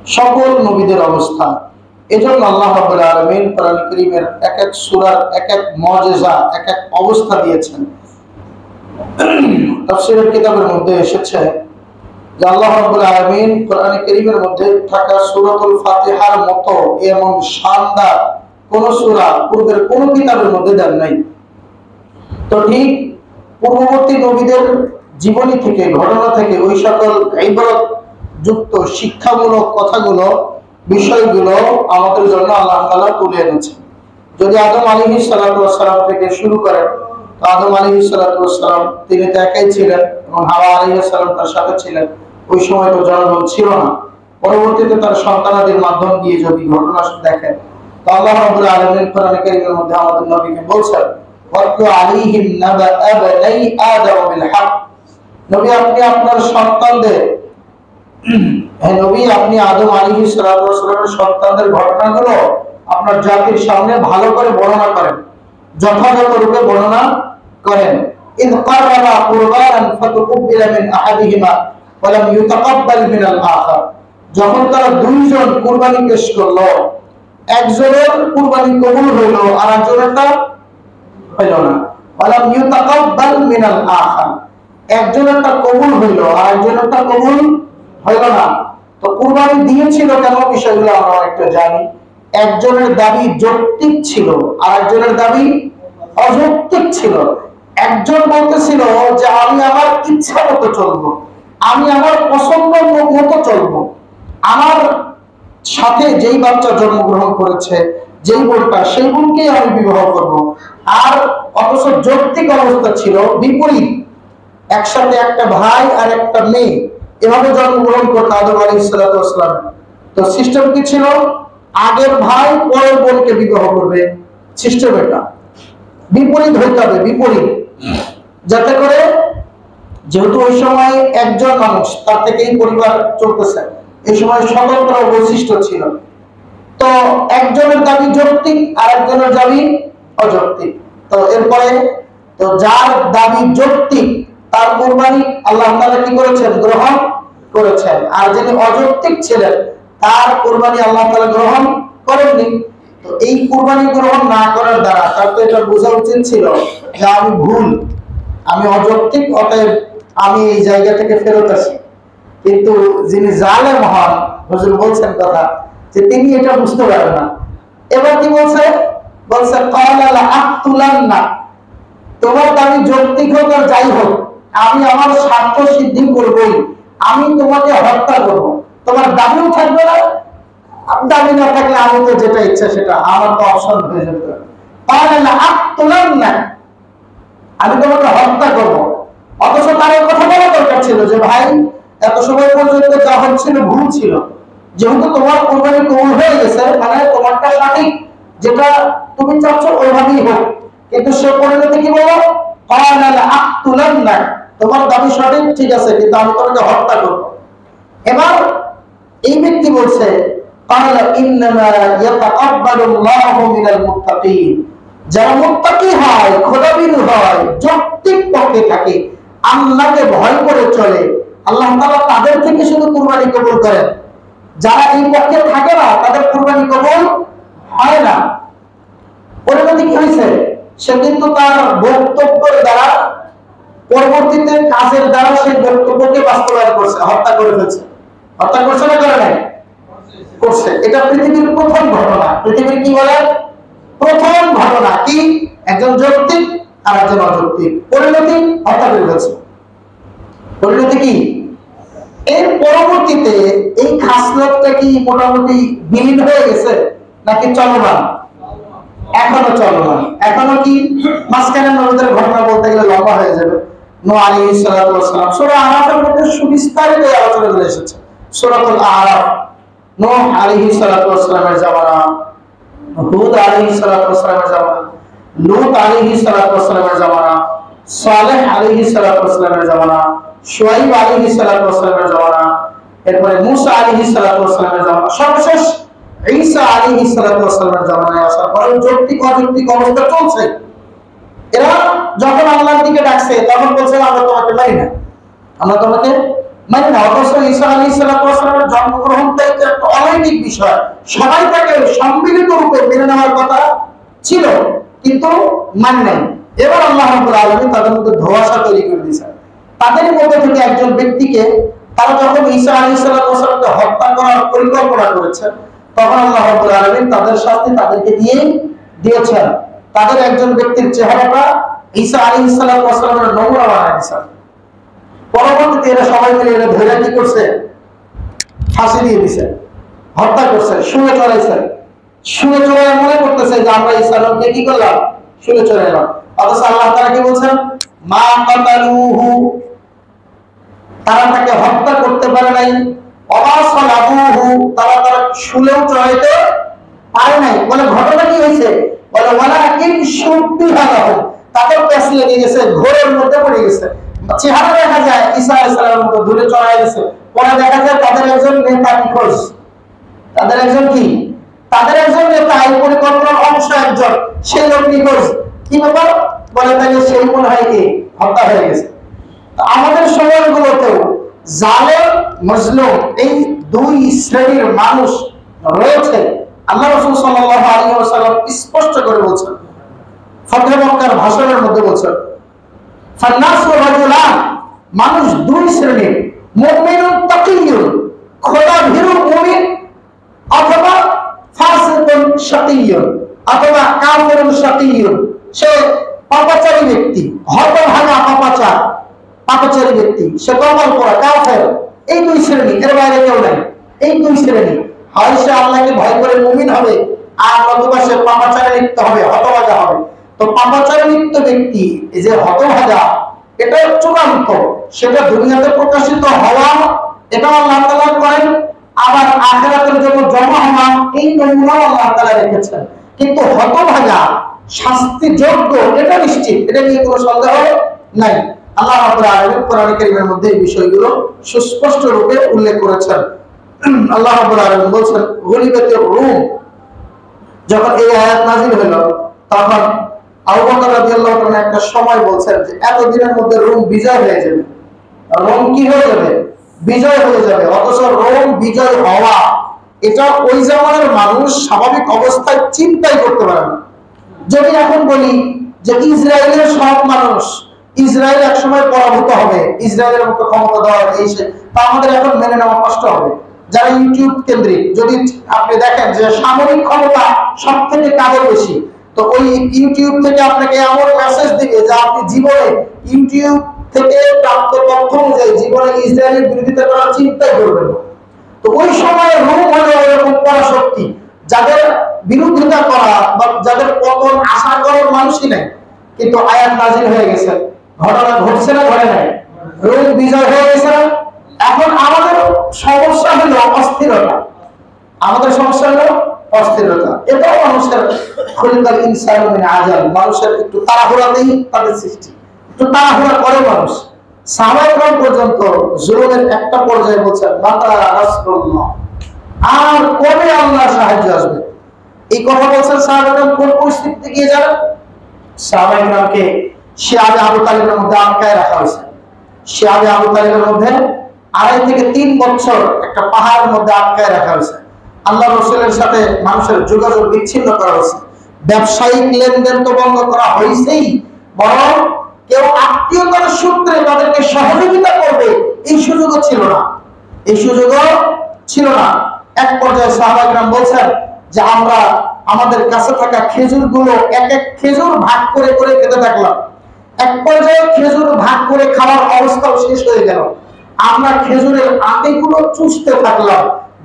সকল নবীদের অবস্থা। এজন্য আল্লাহ রাব্বুল আলামিন কোরআন কারীমের এক এক সূরার এক এক মুজিজা, এক এক অবস্থা দিয়েছেন। তাফসীরের কিতাবের মধ্যে এসেছে যে আল্লাহ রাব্বুল আলামিন কোরআন কারীমের মধ্যে থাকা সূরাতুল ফাতিহার মতো এমন শানদার কোন সূরা পূর্বের কোন কিতাবের মধ্যে দেন নাই। তো ঠিক পূর্ববর্তী নবীদের জীবনী থেকে, ঘটনা থেকে ওই সকল ইবরত যুক্ত শিক্ষামূলক কথাগুলো, বিষয়গুলো আমাদের জন্য আল্লাহ তাআলা তুলে এনেছেন। যদি আদম আলাইহিস সালাতু ওয়াস সালাম থেকে শুরু করেন, তো আদম আলাইহিস সালাতু ওয়াস সালাম তিনি তো একাই ছিলেন এবং হাওয়া আলাইহিস সালাম তার সাথে ছিলেন। ওই সময় তো জনগণ ছিল না। পরবর্তীতে তার সন্তানাদির মাধ্যম দিয়ে যদি ঘটনা দেখেন, তো আল্লাহ রাব্বুল আলামিন কোরআন কারীমের মধ্যে আমাদের নবীকে বলছেন, ওয়াতলু আলাইহিম নাবা আবনাই আদম বিল হক। নবী আপনি আপনার সন্তানদের, হে নবী আপনি আদম আলাইহিস সালাতু ওয়াস সালামের সন্তানদের ঘটনাগুলো আপনার জাতির সামনে ভালো করে বর্ণনা করেন, যথাযথ রূপে বর্ণনা করেন। ইদ কাররা কুরবানান ফাতুকবিলা মিন আহাদিহিমা ওয়া লাম ইউতাকাব্বাল মিনাল আখার। যখন তারা দুইজন কুরবানি পেশ করলো, একজনের কুরবানি কবুল হইল আর একজনেরটা হইল না। ওয়া লাম ইউতাকাব্বাল মিনাল আখার, একজনেরটা কবুল হইল আর একজনেরটা কবুল হইল না। তো কুরবানি দিয়েছিল কেন, বিষয়গুলো আমরা অনেকটা জানি। একজনের দাবি যৌক্তিক ছিল আর একজনের দাবি অযৌক্তিক ছিল। একজন বলতেছিল যে আমি আমার ইচ্ছা মতো চলবো, আমি আমার পছন্দ মতো চলবো, আমার সাথে যেই বাচ্চা জন্মগ্রহণ করেছে, যেই বোনটা, সেই বোনকেই আমি বিবাহ করব। আর অথচ যৌক্তিক অবস্থা ছিল বিপরীত, একসাথে একটা ভাই আর একটা মেয়ে এভাবে জন্মগ্রহণ করতো আদম আলাইহিস সালাতু ওয়াস সালাম। তো সিস্টেম কি ছিল, আগের ভাই পরের বোনকে বিবাহ করবে, সিস্টেম এটা বিপরীত হইতে হবে, বিপরীত, যাতে করে যেহেতু ওই সময় একজন মানুষ, তার থেকেই পরিবার চলতেছে, এই সময় স্বতন্ত্র বৈশিষ্ট্য ছিল। তো একজনের দাবি যৌক্তিক আর একজনের দাবি অযৌক্তিক। তো এরপরে তো যার দাবি যৌক্তিক তার কুরবানি আল্লাহ তাআলা কি করেছেন, গ্রহণ করেছেন। আর যিনি অযৌক্তিক ছিলেন তার কুরবানি আল্লাহ তাআলা গ্রহণ করেননি। তো এই কুরবানি গ্রহণ না করার দ্বারা তার তো এটা বোঝা উচিত ছিল যে আমি ভুল, আমি অযৌক্তিক, অতএব আমি এই জায়গা থেকে ফেরত আসি। কিন্তু যিনি জালেম হন, হুজুর বলছেন কথা, যে তিনি এটা বুঝতে পারেন না। এবার কি বলছে, বলছে ক্বালা লা আকতুলান্না, তোমার দাবি যৌক্তিক হোক আর যাই হোক, আমি আমার স্বার্থ সিদ্ধি করবই, আমি তোমাকে হত্যা করব। তোমার দাবিও থাকবে না, দাবি না থাকলে আমি তো যেটা ইচ্ছা সেটা, আমার তো অপশন হয়ে যাবে। ক্বালা লা আকতুলান্না, আমি তোমাকে হত্যা করব। অথচ তার কথা বলা দরকার ছিল যে ভাই এত সময় পর্যন্ত যা হচ্ছিল ভুল ছিল, যেহেতু তোমার কুরবানি কবুল হয়ে গেছে, মানে তোমারটা সঠিক, যেটা তুমি চাচ্ছ ওইভাবেই হোক। কিন্তু সে পরিণতি কি বলো, ক্বালা লা আকতুলান্না, তোমার দাবি সঠিক, ঠিক আছে, কিন্তু আমি তোমাকে হত্যা করব। এবার এই ব্যক্তি বলছে ক্বালা ইন্নামা ইয়াতাকাব্বালুল্লাহু মিনাল মুত্তাকিন, যারা মুত্তাকি হয়, খোদাবিরু হয়, যৌক্তিক পক্ষে থাকে, আল্লাহকে ভয় করে চলে, আল্লাহ তাআলা তাদের থেকে শুধু কুরবানি কবুল করেন। যারা এই পক্ষে থাকে না তাদের কুরবানি কবুল হয় না। পরিণতি কি হয়েছে, সে কিন্তু তার বক্তব্যের দ্বারা, পরবর্তীতে কাজের দ্বারা সেই বক্তব্যকে বাস্তবায়ন করছে, হত্যা করে ফেলছে। হত্যা করছে না করে নাই, করছে। এটা পৃথিবীর প্রথম ঘটনা। পৃথিবীর কি বলে, প্রথম ঘটনা কি, একজন যৌক্তিক আর একজন অযৌক্তিক, পরিণতি হত্যা করে ফেলছে। পরিণতি কি, এর পরবর্তীতে এই খাসলতটা কি মোটামুটি বিলীন হয়ে গেছে নাকি চলমান, এখনো চলমান। এখনো কি, মাঝখানে নবীদের ঘটনা বলতে গেলে লম্বা হয়ে যাবে। নূহ আলাইহিস সালাতু ওয়াস সালাম, সূরা আরাফের মধ্যে সুবিস্তারিত আলোচনা করে এসেছে। সূরাতুল আরাফ, নূহ আলাইহিস সালাতু ওয়াস সালামের জামানা, হুদ আলাইহিস সালাতু ওয়াস সালামের জামানা, লূত আলাইহিস সালাতু ওয়াস সালামের জামানা, সালেহ আলাইহিস সালাতু ওয়াস সালামের জামানা, শুআইব আলাইহিস সালাতু ওয়াস সালামের জামানা, এরপরে মূসা আলাইহিস সালাতু ওয়াস সালামের জামানা, সর্বশেষ ঈসা আলাইহিস সালাতু ওয়াস সালামের জামানায় আসার পরে যৌক্তিক অযৌক্তিক অবস্থা চলছে। এরা যখন আল্লাহর দিকে ডাকছে তখন বলছে আমরা তোমাকে মানি না, আমরা তোমাকে মানে না। অথচ ঈসা আলাইহিস সালামের জন্মগ্রহণটা একটা অলৌকিক বিষয়, সবাই তাকে সম্মিলিত রূপে মেনে নেওয়ার কথা ছিল, কিন্তু মানে নাই। এবার আল্লাহ রাব্বুল আলামিন তাদের মধ্যে ধোঁয়াশা তৈরি করে দিয়েছেন। তাদের মধ্যে থেকে একজন ব্যক্তিকে, তারা যখন ঈসা আলাইহিস সালামকে হত্যা করার পরিকল্পনা করেছেন, তখন আল্লাহ রাব্বুল আলামিন তাদের শাস্তি তাদেরকে দিয়ে দিয়েছেন। তাদের একজন ব্যক্তির চেহারাটা ঈসা আলাইহিস সালামের নমুনা বানিয়ে দিয়েছেন। পরবর্তীতে এরা সবাই মিলে এরা ধরে কি করছে, ফাঁসি দিয়ে দিছে, হত্যা করছে, শুনে চড়াইছে। শুনে চড়াই মনে করতেছে যে আমরা ঈসা আলাইহিসসালামকে কি করলাম, শুনে চড়াইলাম। অথচ আল্লাহ তাআলা কি বলছেন, মা কাতালুহু, তারা তাকে হত্যা করতে পারে নাই, ওয়া সালাবুহু, তারা শুলেও চড়াইতে পারে নাই। বলে ঘটনা কি হয়েছে, বলে ওয়ালাকিন শুব্বিহা লাহু, তাদের পেছ লেগে গেছে, ঘোরের মধ্যে পড়ে গেছে। চেহারা দেখা যায় ঈসা আলাইহিস সালামের মতো দূরে চড়াই গেছে, পরে দেখা যায় তাদের একজন নেতা নিখোঁজ। তাদের একজন কি, তাদের একজন নেতা, এই পরিকল্পনার অংশ একজন, সেই লোক নিখোঁজ। কি ব্যাপার, বলে তাহলে সেই মনে হয় কি হত্যা হয়ে গেছে। আমাদের সময়গুলোতেও জালেম মজলুম এই দুই শ্রেণীর মানুষ রয়েছে। আল্লাহ রাসূল সাল্লাল্লাহু আলাইহি ওয়াসাল্লাম স্পষ্ট করে বলছেন, ফতহ মক্কার ভাষণের মধ্যে বলছেন, ফান্নাসু রাজুলান, মানুষ দুই শ্রেণীর, মুমিনুন তাকিয়ুন, খোদা ভীরু মুমিন, অথবা ফাসিকুন শাকিয়ুন, অথবা কাফিরুন শাকিয়ুন, সে পাপাচারী ব্যক্তি, হতভাগা পাপাচার, পাপাচারী ব্যক্তি, সে কপাল পোড়া কাফের। এই দুই শ্রেণী, এর বাইরে কেউ নাই। এই দুই শ্রেণী, হয় সে আল্লাহকে ভয় করে মুমিন হবে, আর নতুবা সে পাপাচারে লিপ্ত হবে, হতভাগা হবে। তো পাপাচারে লিপ্ত ব্যক্তি, এই যে হতভাগা, এটা চূড়ান্ত, সেটা দুনিয়াতে প্রকাশিত হওয়া, এটা আল্লাহ তাআলা করেন। আবার আখিরাতের জন্য জমা হওয়া, এই নমুনাও আল্লাহ তাআলা রেখেছেন। কিন্তু হতভাগা শাস্তিযোগ্য, এটা নিশ্চিত, এটা নিয়ে কোনো সন্দেহ নাই। আল্লাহ রাব্বুল আলামিন কোরআন কারীমের মধ্যে এই বিষয়গুলো সুস্পষ্ট রূপে উল্লেখ করেছেন। আল্লাহ রাব্বুল আলামিন বলেন, গলিবাতির রূম, যখন এই আয়াত নাযিল হলো, তখন আবু বকর রাদিয়াল্লাহু তাআলা একটা সময় বলছেন যে এতদিনের মধ্যে রোম বিজয় হয়ে যাবে। রোম কি হয়ে যাবে, বিজয় হয়ে যাবে। অথচ রোম বিজয় হওয়া, এটা ওই জামানার মানুষ স্বাভাবিক অবস্থায় চিন্তাই করতে পারে না। যদি এখন বলি যে ইসরায়েলের সব মানুষ, ইসরায়েল একসময় পরাভূত হবে, ইসরায়েলের মতো ক্ষমতা দেওয়া এই সে, তা আমাদের এখন মেনে নেওয়া কষ্ট হবে। যারা ইউটিউব কেন্দ্রিক, যদি আপনি দেখেন যে সামরিক ক্ষমতা সব থেকে কাদের বেশি, তো ওই ইউটিউব থেকে আপনাকে এমন মেসেজ দিবে যে আপনি জীবনে ইউটিউব থেকে প্রাপ্ত তথ্য অনুযায়ী জীবনে ইসরায়েলের বিরোধিতা করার চিন্তাই করবেন না। তো ওই সময় রোম হলো এরকম পরাশক্তি, যাদের বিরোধিতা করা বা যাদের পতন আশা করার মানুষই নাই। কিন্তু আয়াত নাযিল হয়ে গেছে, ঘটনা ঘটছে না, ঘটে নাই, রোম বিজয় হয়ে গেছে। এখন আমাদের সমস্যা হলো অস্থিরতা, আমাদের সমস্যা হলো অস্থিরতা। এটাও মানুষের খলিকাল ইনসানু মিন আজাল, মানুষের একটু তাড়াহুড়াতেই তাদের সৃষ্টি, একটু তাড়াহুড়া করে মানুষ। সাহাবায়ে কেরাম পর্যন্ত জুলুমের একটা পর্যায়ে বলছেন, মাতা রাসূলুল্লাহ, আর কবে আল্লাহর সাহায্য আসবে। এই কথা বলছেন সাহাবায়ে কেরাম কোন পরিস্থিতিতে গিয়ে যাবেন, সাহাবায়ে কেরামকে শিয়াবে আবু তালিবের মধ্যে আটকায় রাখা হয়েছে। শিয়াবে আবু তালিবের মধ্যে 2.5 থেকে 3 বছর একটা পাহাড়ের মধ্যে আটকায় রাখা হয়েছে। আল্লাহ রাসূলের সাথে মানুষের যোগাযোগ বিচ্ছিন্ন করা হয়েছে। ব্যবসায়িক লেনদেন তো বন্ধ করা হয়েছেই, বরং কেউ আত্মীয়তার সূত্রে তাদেরকে সহযোগিতা করবে এই সুযোগও ছিল না, এই সুযোগও ছিল না। এক পর্যায়ে সাহাবায়ে কেরাম বলছেন যে আমরা আমাদের কাছে থাকা খেজুরগুলো এক এক খেজুর ভাগ করে করে খেতে থাকলাম। এক পর্যায়ে খেজুর ভাগ করে খাওয়ার অবস্থাও শেষ হয়ে গেল। আমরা খেজুরের আটিগুলো চুষতে থাকলাম,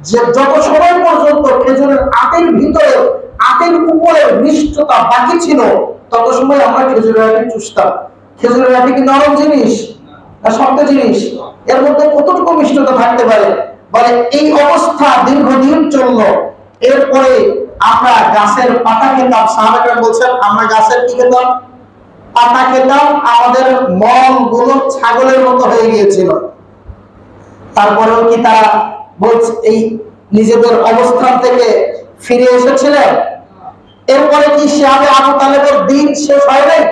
যে যত সময় পর্যন্ত খেজুরের আটির ভিতরে, আটির উপরে মিষ্টতা বাকি ছিল, তত সময় আমরা খেজুরের আটি চুষতাম। খেজুরের আটি কি নরম জিনিস না শক্ত জিনিস? এর মধ্যে কতটুকু মিষ্টতা থাকতে পারে? বলে এই অবস্থা দীর্ঘদিন চললো। এরপরে আমরা গাছের পাতা খেতাম। সাহাবায়ে কেরাম বলছেন আমরা গাছের কি খেতাম, পাতা খেতাম। আমাদের মল গুলো ছাগলের মতো হয়ে গিয়েছিল। তারপরেও কি তারা বলছে এই নিজেদের অবস্থান থেকে ফিরে এসেছিলেন? এরপরে কি শিয়াবে আবু তালেবের দিন শেষ হয় নাই?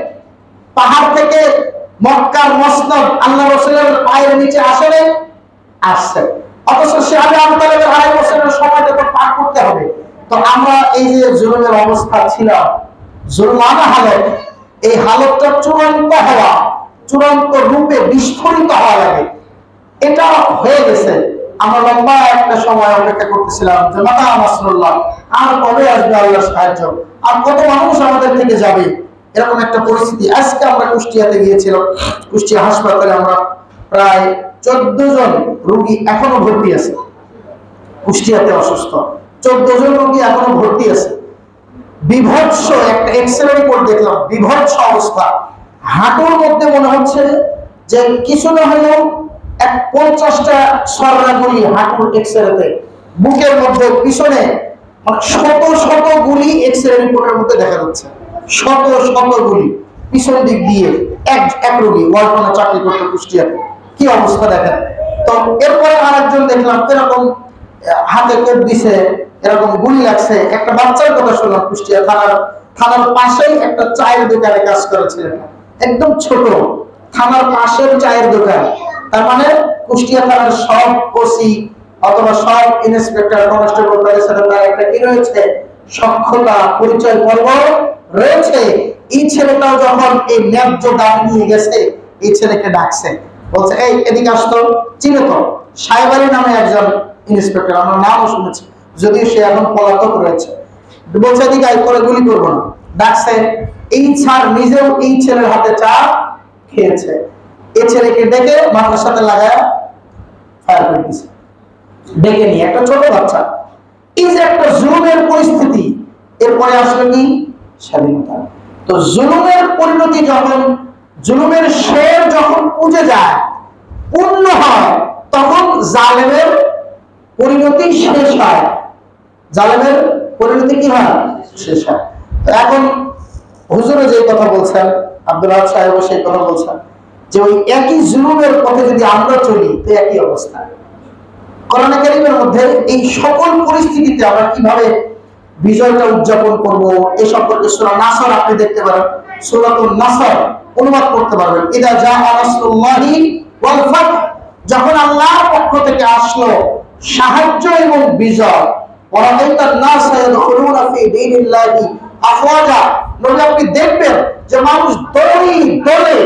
পাহাড় থেকে মক্কার মসনদ আল্লাহ রাসূলের পায়ের নিচে আসে নাই? আসছে, অথচ সে আগে আবু তালেবের 2.5 বছরের সময়টা তো পার করতে হবে। তো আমরা এই যে জুলুমের অবস্থা ছিলাম, জুলমানা হালত, এই হালতটা চূড়ান্ত হওয়া, চূড়ান্ত রূপে বিস্ফোরিত হওয়া লাগে, এটা হয়ে গেছে। আমরা লম্বা একটা সময় অপেক্ষা করতেছিলাম যে মাতা নাসরুল্লাহ, আর কবে আসবে আল্লাহর সাহায্য, আর কত মানুষ আমাদের থেকে যাবে, এরকম একটা পরিস্থিতি। আজকে আমরা কুষ্টিয়াতে গিয়েছিলাম, কুষ্টিয়া হাসপাতালে আমরা প্রায় 14 জন রোগী এখনো ভর্তি আছে, কুষ্টিয়াতে অসুস্থ 14 জন রোগী এখনো ভর্তি আছে। বিভৎস একটা এক্সরে রিপোর্ট দেখলাম, বিভৎস অবস্থা। হাঁটুর মধ্যে মনে হচ্ছে যে কিছু না হলেও 50টা সররা গুলি হাঁটুর এক্সরেতে, বুকের মধ্যে পিছনে শত শত গুলি এক্সরে রিপোর্টের মধ্যে দেখা যাচ্ছে, শত শত গুলি পিছন দিক দিয়ে। এক রোগী ওয়ার্ডনে চাকরি করতে কুষ্টিয়াতে, কি অবস্থা দেখেন। তো এরপরে আরেকজন দেখলাম এরকম হাতে কোপ দিছে, এরকম গুলি লাগছে। একটা বাচ্চার কথা শুনলাম, কুষ্টিয়া থানার পাশেই একটা চায়ের দোকানে কাজ করে ছেলেটা, একদম ছোট, থানার পাশের চায়ের দোকান। তার মানে কুষ্টিয়া থানার সব ওসি অথবা সব ইন্সপেক্টর কনস্টেবল তাদের সাথে তার একটা কি রয়েছে, সক্ষতা পরিচয় পর্ব রয়েছে। এই ছেলেটাও যখন এই ন্যায্য দাম নিয়ে গেছে, এই ছেলেকে ডাকছে, বলছে এই এদিকে আসতো, চিনো তো সাহেব আলী নামে একজন ইন্সপেক্টর, আমরা নামও শুনেছি, যদিও সে এখন পলাতক রয়েছে। বলছে এদিকে আই, করে গুলি করবো না। ডাকছে, এই স্যার নিজেও এই ছেলের হাতে চা খেয়েছে, এই ছেলেকে ডেকে মাথার সাথে লাগায় ফায়ার করে দিয়েছে, ডেকে নিয়ে একটা ছোট বাচ্চা। এই যে একটা জুলুমের পরিস্থিতি, এরপরে আসলে কি স্বাধীনতা। তো জুলুমের পরিণতি যখন, জুলুমের শের যখন পুজে যায়, পূর্ণ হয়, তখন জালেমের পরিণতি শেষ হয়, জালেমের পরিণতি কি হয়, শেষ হয়। তো এখন হুজুরে যে কথা বলছেন, আব্দুল হক সাহেব সেই কথা বলছেন যে ওই একই জুলুমের পথে যদি আমরা চলি তো একই অবস্থা। কোরআন কারীমের মধ্যে এই সকল পরিস্থিতিতে আমরা কিভাবে বিজয়টা উদযাপন করব এই সম্পর্কে সূরা নাসর আপনি দেখতে পারেন, সূরাতুন নাসর অনুবাদ করতে পারবেন। ইদা জাআ নাসরুল্লাহি ওয়াল ফাত, যখন আল্লাহর পক্ষ থেকে আসলো সাহায্য এবং বিজয়, ওয়ারাআইতান নাসা ইয়াদখুলুনা ফি দীনিল্লাহি আফওয়াজা, নবী আপনি দেখবেন যে মানুষ দলে দলে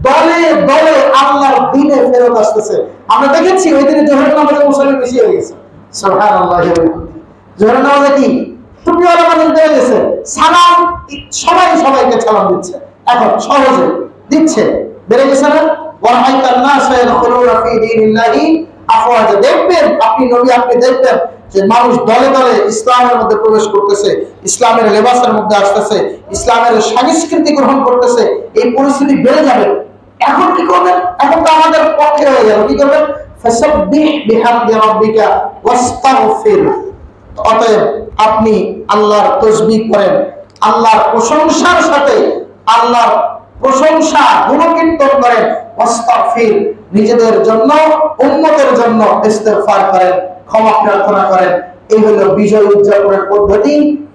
দলে দলে আল্লাহর দ্বীনে ফেরত আসতেছে। আমরা দেখেছি ওই দিনে জোহরের নামাজে মুসল্লি বেশি হয়ে গেছে, সুবহানাল্লাহ। জোহরের নামাজে কি টুপিওয়ালা মানুষ বেড়ে গেছে, সালাম সবাই সবাইকে সালাম দিচ্ছে, এখন সহজে দিচ্ছে, বেড়ে গেছে না। ওয়ারাআইতান নাসা ইয়াদখুলুনা ফি দীনিল্লাহি আফওয়াজা, দেখবেন আপনি নবী আপনি দেখবেন যে মানুষ দলে দলে ইসলামের মধ্যে প্রবেশ করতেছে, ইসলামের লেবাসের মধ্যে আসতেছে, ইসলামের সংস্কৃতি গ্রহণ করতেছে। এই পরিস্থিতি বেড়ে যাবে। এখন কি করবেন? এখন তো আমাদের পক্ষে হয়ে গেল, কি করবেন? ফাসাব্বিহ বিহামদি রাব্বিকা ওয়াস্তাগফির, অতএব আপনি আল্লাহর তাসবিহ করেন, আল্লাহর প্রশংসার সাথে আল্লাহর প্রশংসা গুণকীর্তন করেন, ওয়াস্তাগফির নিজেদের জন্য উম্মতের জন্য ইস্তিগফার করেন, ক্ষমা প্রার্থনা করেন। এই হলো বিজয় উদযাপনের পদ্ধতি।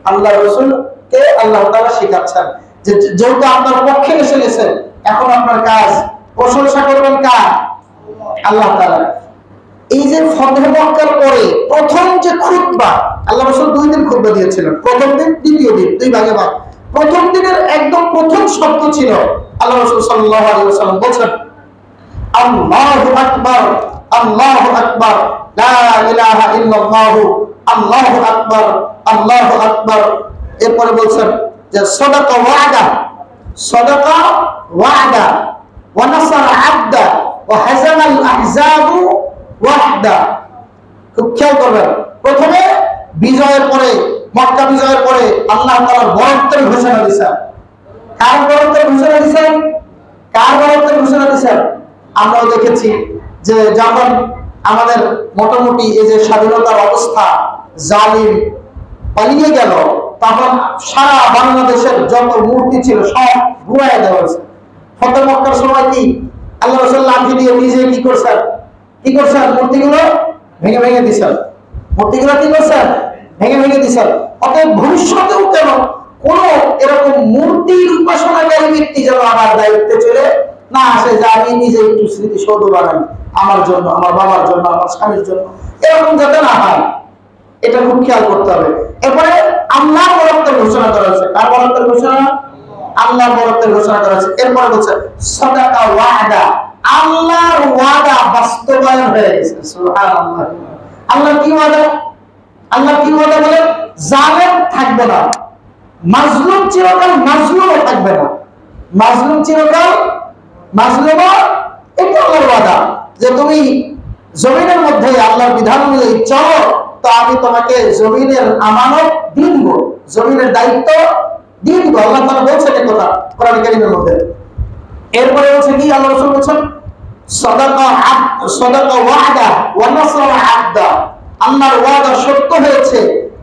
আল্লাহ রাসূলকে আল্লাহ তাআলা শেখাচ্ছেন যে যেহেতু আপনার পক্ষে এসে গেছে, এখন আপনার কাজ প্রশংসা করবেন কার? আল্লাহ তাআলা। এই যে ফতহ মক্কার পরে প্রথম যে খুতবা, আল্লাহ রাসূল 2 দিন খুতবা দিয়েছিলেন, প্রথম দিন দ্বিতীয় দিন, 2 ভাগে ভাগ। প্রথম দিনের একদম প্রথম শব্দ ছিল আল্লাহ রাসূল সাল্লাল্লাহু আলাইহি ওয়াসাল্লাম বলেন আল্লাহু আকবার, আল্লাহু আকবার, লা ইলাহা ইল্লাল্লাহ, আল্লাহু আকবার, আল্লাহু আকবার। এরপরে বলেন যে সাদাকা ওয়াদা, সাদাকা ওয়াদা, ওয়া নাসারা আবদা, ওয়া হাজামাল আহজাবু ওয়াহদা। খুব খেয়াল করবেন, প্রথমে বিজয়ের পরে, মক্কা বিজয়ের পরে আল্লাহ তাআলার বরত্বের ঘোষণা দিয়েছেন। কার বরত্বের ঘোষণা দিয়েছেন? কার বরত্বের ঘোষণা দিয়েছেন? আমরাও দেখেছি যে যখন আমাদের মোটামুটি এই যে স্বাধীনতার অবস্থা, জালিম পালিয়ে গেল, তখন সারা বাংলাদেশের যত মূর্তি ছিল সব ঘুরাইয়া দেওয়া হয়েছে। ফতহ মক্কার সময় কি আল্লাহ রাসূল লাঠি দিয়ে নিজে কি করছেন? কি করছেন? মূর্তিগুলো ভেঙে ভেঙে দিয়েছেন। মূর্তিগুলো কি করছেন? ভেঙে ভেঙে দিয়েছেন। অতএব ভবিষ্যতেও কেন কোন এরকম মূর্তির উপাসনাকারী ব্যক্তি যেন আমার দায়িত্বে চলে না আসে যে আমি নিজে একটু স্মৃতিসৌধ বানাই আমার জন্য, আমার বাবার জন্য, আমার স্বামীর জন্য, এরকম যাতে না হয়, এটা খুব খেয়াল করতে হবে। এরপরে আল্লাহর বরত্বের ঘোষণা করা হয়েছে। কার বরত্বের ঘোষণা? আল্লাহর বরত্বের ঘোষণা করা হয়েছে। এরপরে বলছে সাদাকা ওয়াদা, আল্লাহর ওয়াদা বাস্তবায়ন হয়ে গেছে। সুবহানাল্লাহ। আল্লাহ কি ওয়াদা? আল্লাহ কি ওয়াদা বলেন? জালেম থাকবে না, মাজলুম চিরকাল মাজলুমও থাকবে না, মাজলুম চিরকাল মাজলুমও। এটা আল্লাহর ওয়াদা যে তুমি জমিনের মধ্যে আল্লাহর বিধান অনুযায়ী চলো, তো আমি তোমাকে জমিনের আমানত দিয়ে দিব, জমিনের দায়িত্ব দিয়ে দিব। আল্লাহ তাআলা বলছেন এই কথা কোরআন কারীমের মধ্যে। এরপরে বলছে কি? আল্লাহ রাসূল বলছেন সাদাকা ওয়াদা ওয়া নাসরা আবদা, আল্লাহর ওয়াদা সত্য হয়েছে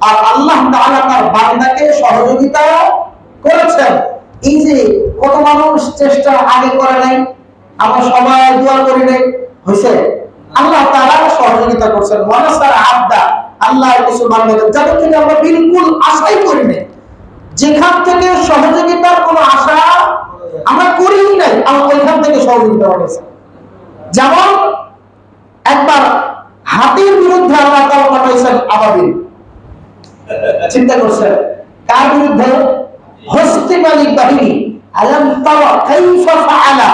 আর আল্লাহ তাআলা তার বান্দাকে সহযোগিতা করেছেন। এই যে কত মানুষ চেষ্টা আগে করে নাই, আমরা সবাই দোয়া করি নাই, হইছে? আল্লাহ তাআলা সহযোগিতা করছেন। ওয়া নাসরা আবদা, আল্লাহ কিছু বান্দাকে যাদের থেকে আমরা বিলকুল আশাই করি নাই, যেখান থেকে সহযোগিতার কোনো আশা আমরা করি নাই, আল্লাহ ওইখান থেকে সহযোগিতা করেছেন। যেমন একবার হাতির বিরুদ্ধে আল্লাহ তাআলা পাঠাইছেন আবাবিল। চিন্তা করছেন কার বিরুদ্ধে? হস্তি মালিক বাহিনী। আলাম তারা কাইফা ফাআলা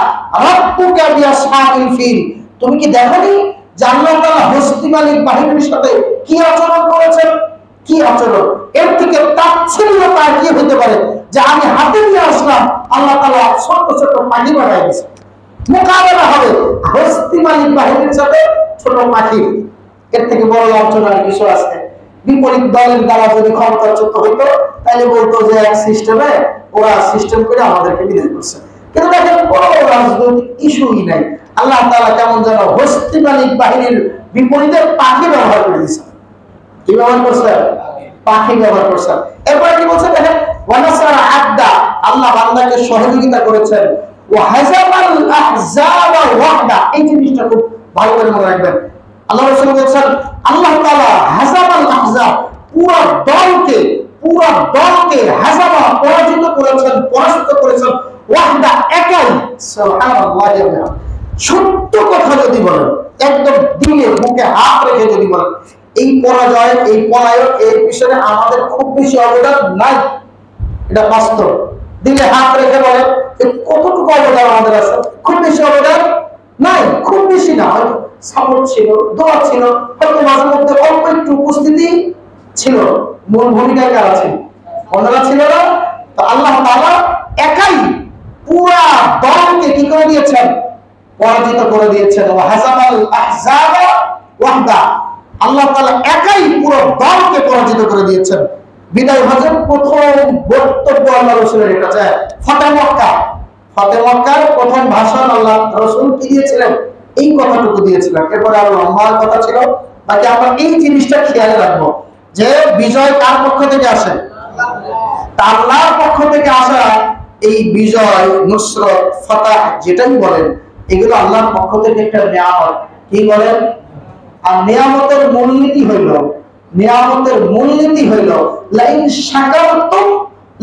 রাব্বুকা বিআসহাবিল ফিল, তুমি কি দেখোনি যে আল্লাহ তাআলা হস্তি মালিক বাহিনীর সাথে কি আচরণ করেছেন? কি আচরণ! এর থেকে তাচ্ছিল্যতা কি হতে পারে যে আমি হাতে নিয়ে আসলাম, আল্লাহ তাআলা ছোট ছোট পাখি বানায় দিয়েছে। মোকাবেলা হবে হস্তি মালিক বাহিনীর সাথে ছোট পাখি। এর থেকে বড় লাঞ্ছনা আর কিছু আছে? বিপরীত দলের দ্বারা যদি ক্ষমতাচ্যুত হইতো তাহলে বলতো যে এক সিস্টেমে ওরা সিস্টেম করে আমাদেরকে বিদায় করছে। কিন্তু দেখেন কোনো রাজনৈতিক ইস্যুই নাই, আল্লাহ তাআলা কেমন যেন হস্তি মালিক বাহিনীর বিপরীতে পাখি ব্যবহার করে দিয়েছেন। কি ব্যবহার করছেন? পাখি ব্যবহার করছেন। এরপরে কি বলছেন দেখেন, ওয়া নাসরা আবদা, আল্লাহ বান্দাকে সহযোগিতা করেছেন। ওয়া হাযাবাল আহজাব ওয়াহদা, এই জিনিসটা খুব ভালো করে মনে রাখবেন। আল্লাহ রাসূল বলেছেন আল্লাহ তাআলা হাযাবাল আহজাব, পুরো দলকে হাযাবা পরাজিত করেছেন, পরাস্ত করেছেন, ওয়াহদা একাই। সুবহানাল্লাহ। সত্য কথা যদি বলেন, একদম দিলে মুখে হাত রেখে যদি বলেন, এই পরাজয়, এই পলায়ন, এর পিছনে আমাদের খুব বেশি অবদান নাই, এটা বাস্তব। দিলে হাত রেখে বলেন কতটুকু অবদান আমাদের আছে? খুব বেশি অবদান নাই, খুব বেশি না, হয়তো সাপোর্ট ছিল, দোয়া ছিল, হয়তো মাঝে মধ্যে অল্প একটু উপস্থিতি ছিল। মূল ভূমিকা কারা ছিল? অন্যরা ছিল না। তো আল্লাহ তাআলা একাই পুরা দলকে কি করে দিয়েছেন? পরাজিত করে দিয়েছেন। ওয়া হাযাবাল আহজাব ওয়াহদা, আল্লাহ তাআলা একাই পুরো দলকে পরাজিত করে দিয়েছেন। বিদায় হজের প্রথম বক্তব্য আল্লাহ রাসূলের এটা যে ফাতহে মক্কার প্রথম ভাষণ আল্লাহ রাসূল কি দিয়েছিলেন? এই কথাটুকু দিয়েছিলেন। এরপরে আরো লম্বা কথা ছিল, বাকি আমরা এই জিনিসটা খেয়াল রাখবো যে বিজয় কার পক্ষ থেকে আসে? আল্লাহর পক্ষ থেকে আসা। এই বিজয়, নুসরত, ফাতহ যেটাই বলেন, এগুলো আল্লাহর পক্ষ থেকে একটা নিয়ামত। কি বলেন? আর নিয়ামতের মূলনীতি হইল লাইন শাকারতুম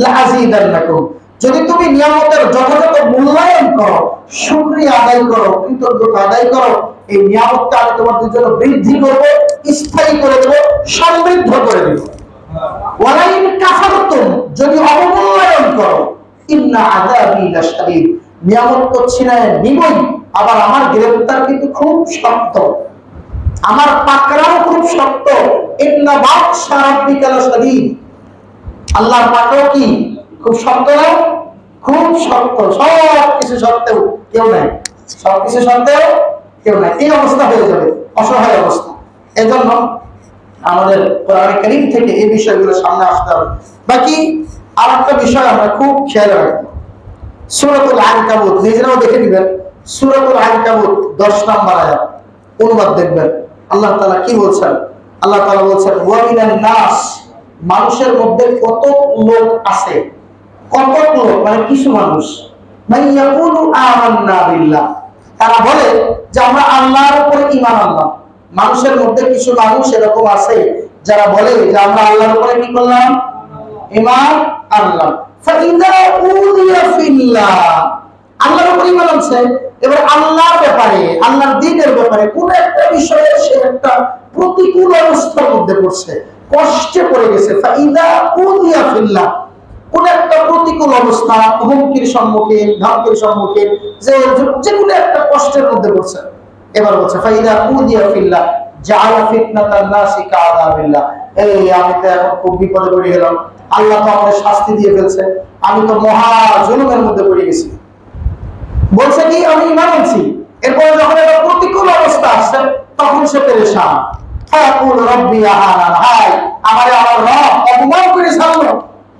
লাযিদান্নাকুম, যদি তুমি নিয়ামতের যথাযথ মূল্যায়ন করো, শুকরিয়া আদায় করো, কৃতজ্ঞতা আদায় করো, এই নিয়ামতটা আমি তোমাদের জন্য বৃদ্ধি করব, স্থায়ী করে দেব, সমৃদ্ধ করে দেব। ওয়ালাইন কাফারতুম, যদি অবমূল্যায়ন করো, ইন্না আযাবি লাশাদীদ, নিয়ামত তো ছিনায় নিবই, আবার আমার গ্রেফতার কিন্তু খুব শক্ত, আমার পাকড়াও খুব শক্ত। ইন্না বাতশা রাব্বিকা লাশাদীদ, আল্লাহর পাকড়াও কি খুব শক্ত না? খুব শক্ত। সবকিছু সত্ত্বেও কেউ নাই, সবকিছু সত্ত্বেও কেউ নাই, এই অবস্থা হয়ে যাবে, অসহায় অবস্থা। এজন্য আমাদের কোরআন কারীম থেকে এই বিষয়গুলো সামনে আসতে হবে। বাকি আরেকটা বিষয় আমরা খুব খেয়াল রাখবো, সূরাতুল আনকাবুত নিজেরাও দেখে নেবেন। সূরাতুল আনকাবুত 10 নম্বর আয়াত, অনুবাদ দেখবেন আল্লাহ তাআলা কি বলছেন। আল্লাহ তাআলা বলছেন ওয়া মিনান নাস, মানুষের মধ্যে কত লোক আছে, কত লোক মানে কিছু মানুষ, মাইয়াকুলু আমান্না বিল্লাহ, তারা বলে যে আমরা আল্লাহর উপরে ঈমান আনলাম। মানুষের মধ্যে কিছু মানুষ এরকম আছে যারা বলে যে আমরা আল্লাহর উপরে কি করলাম? ঈমান আনলাম। ফাইদা উযিয়া ফিল্লাহ, আল্লাহর উপর ঈমান আনছে, এবার আল্লাহর ব্যাপারে, আল্লাহর দ্বীনের ব্যাপারে কোন একটা বিষয়ে সে একটা প্রতিকূল অবস্থার মধ্যে পড়ছে, কষ্টে পড়ে গেছে, ফাইদা উদিয়া ফিল্লাহ, কোন একটা প্রতিকূল অবস্থা, হুমকির সম্মুখীন, ধামকির সম্মুখীন, যে কোনো একটা কষ্টের মধ্যে পড়ছে। এবার বলছে ফাইদা উদিয়া ফিল্লাহ জাআলা ফিতনাতান নাসি কাআযাবিল্লাহ, এই আমি তো এখন খুব বিপদে পড়ে গেলাম, আল্লাহ তো আমাদের শাস্তি দিয়ে ফেলছে, আমি তো মহা জুলুমের মধ্যে পড়ে গেছি। বলছে কি আমি ঈমান আনছি, এরপরে যখন একটা প্রতিকূল অবস্থা আসছে তখন সে পেরেশান, ফায়াকুল রাব্বি আহানান, হায় আমারে আমার রব অপমান করে ছাড়লো,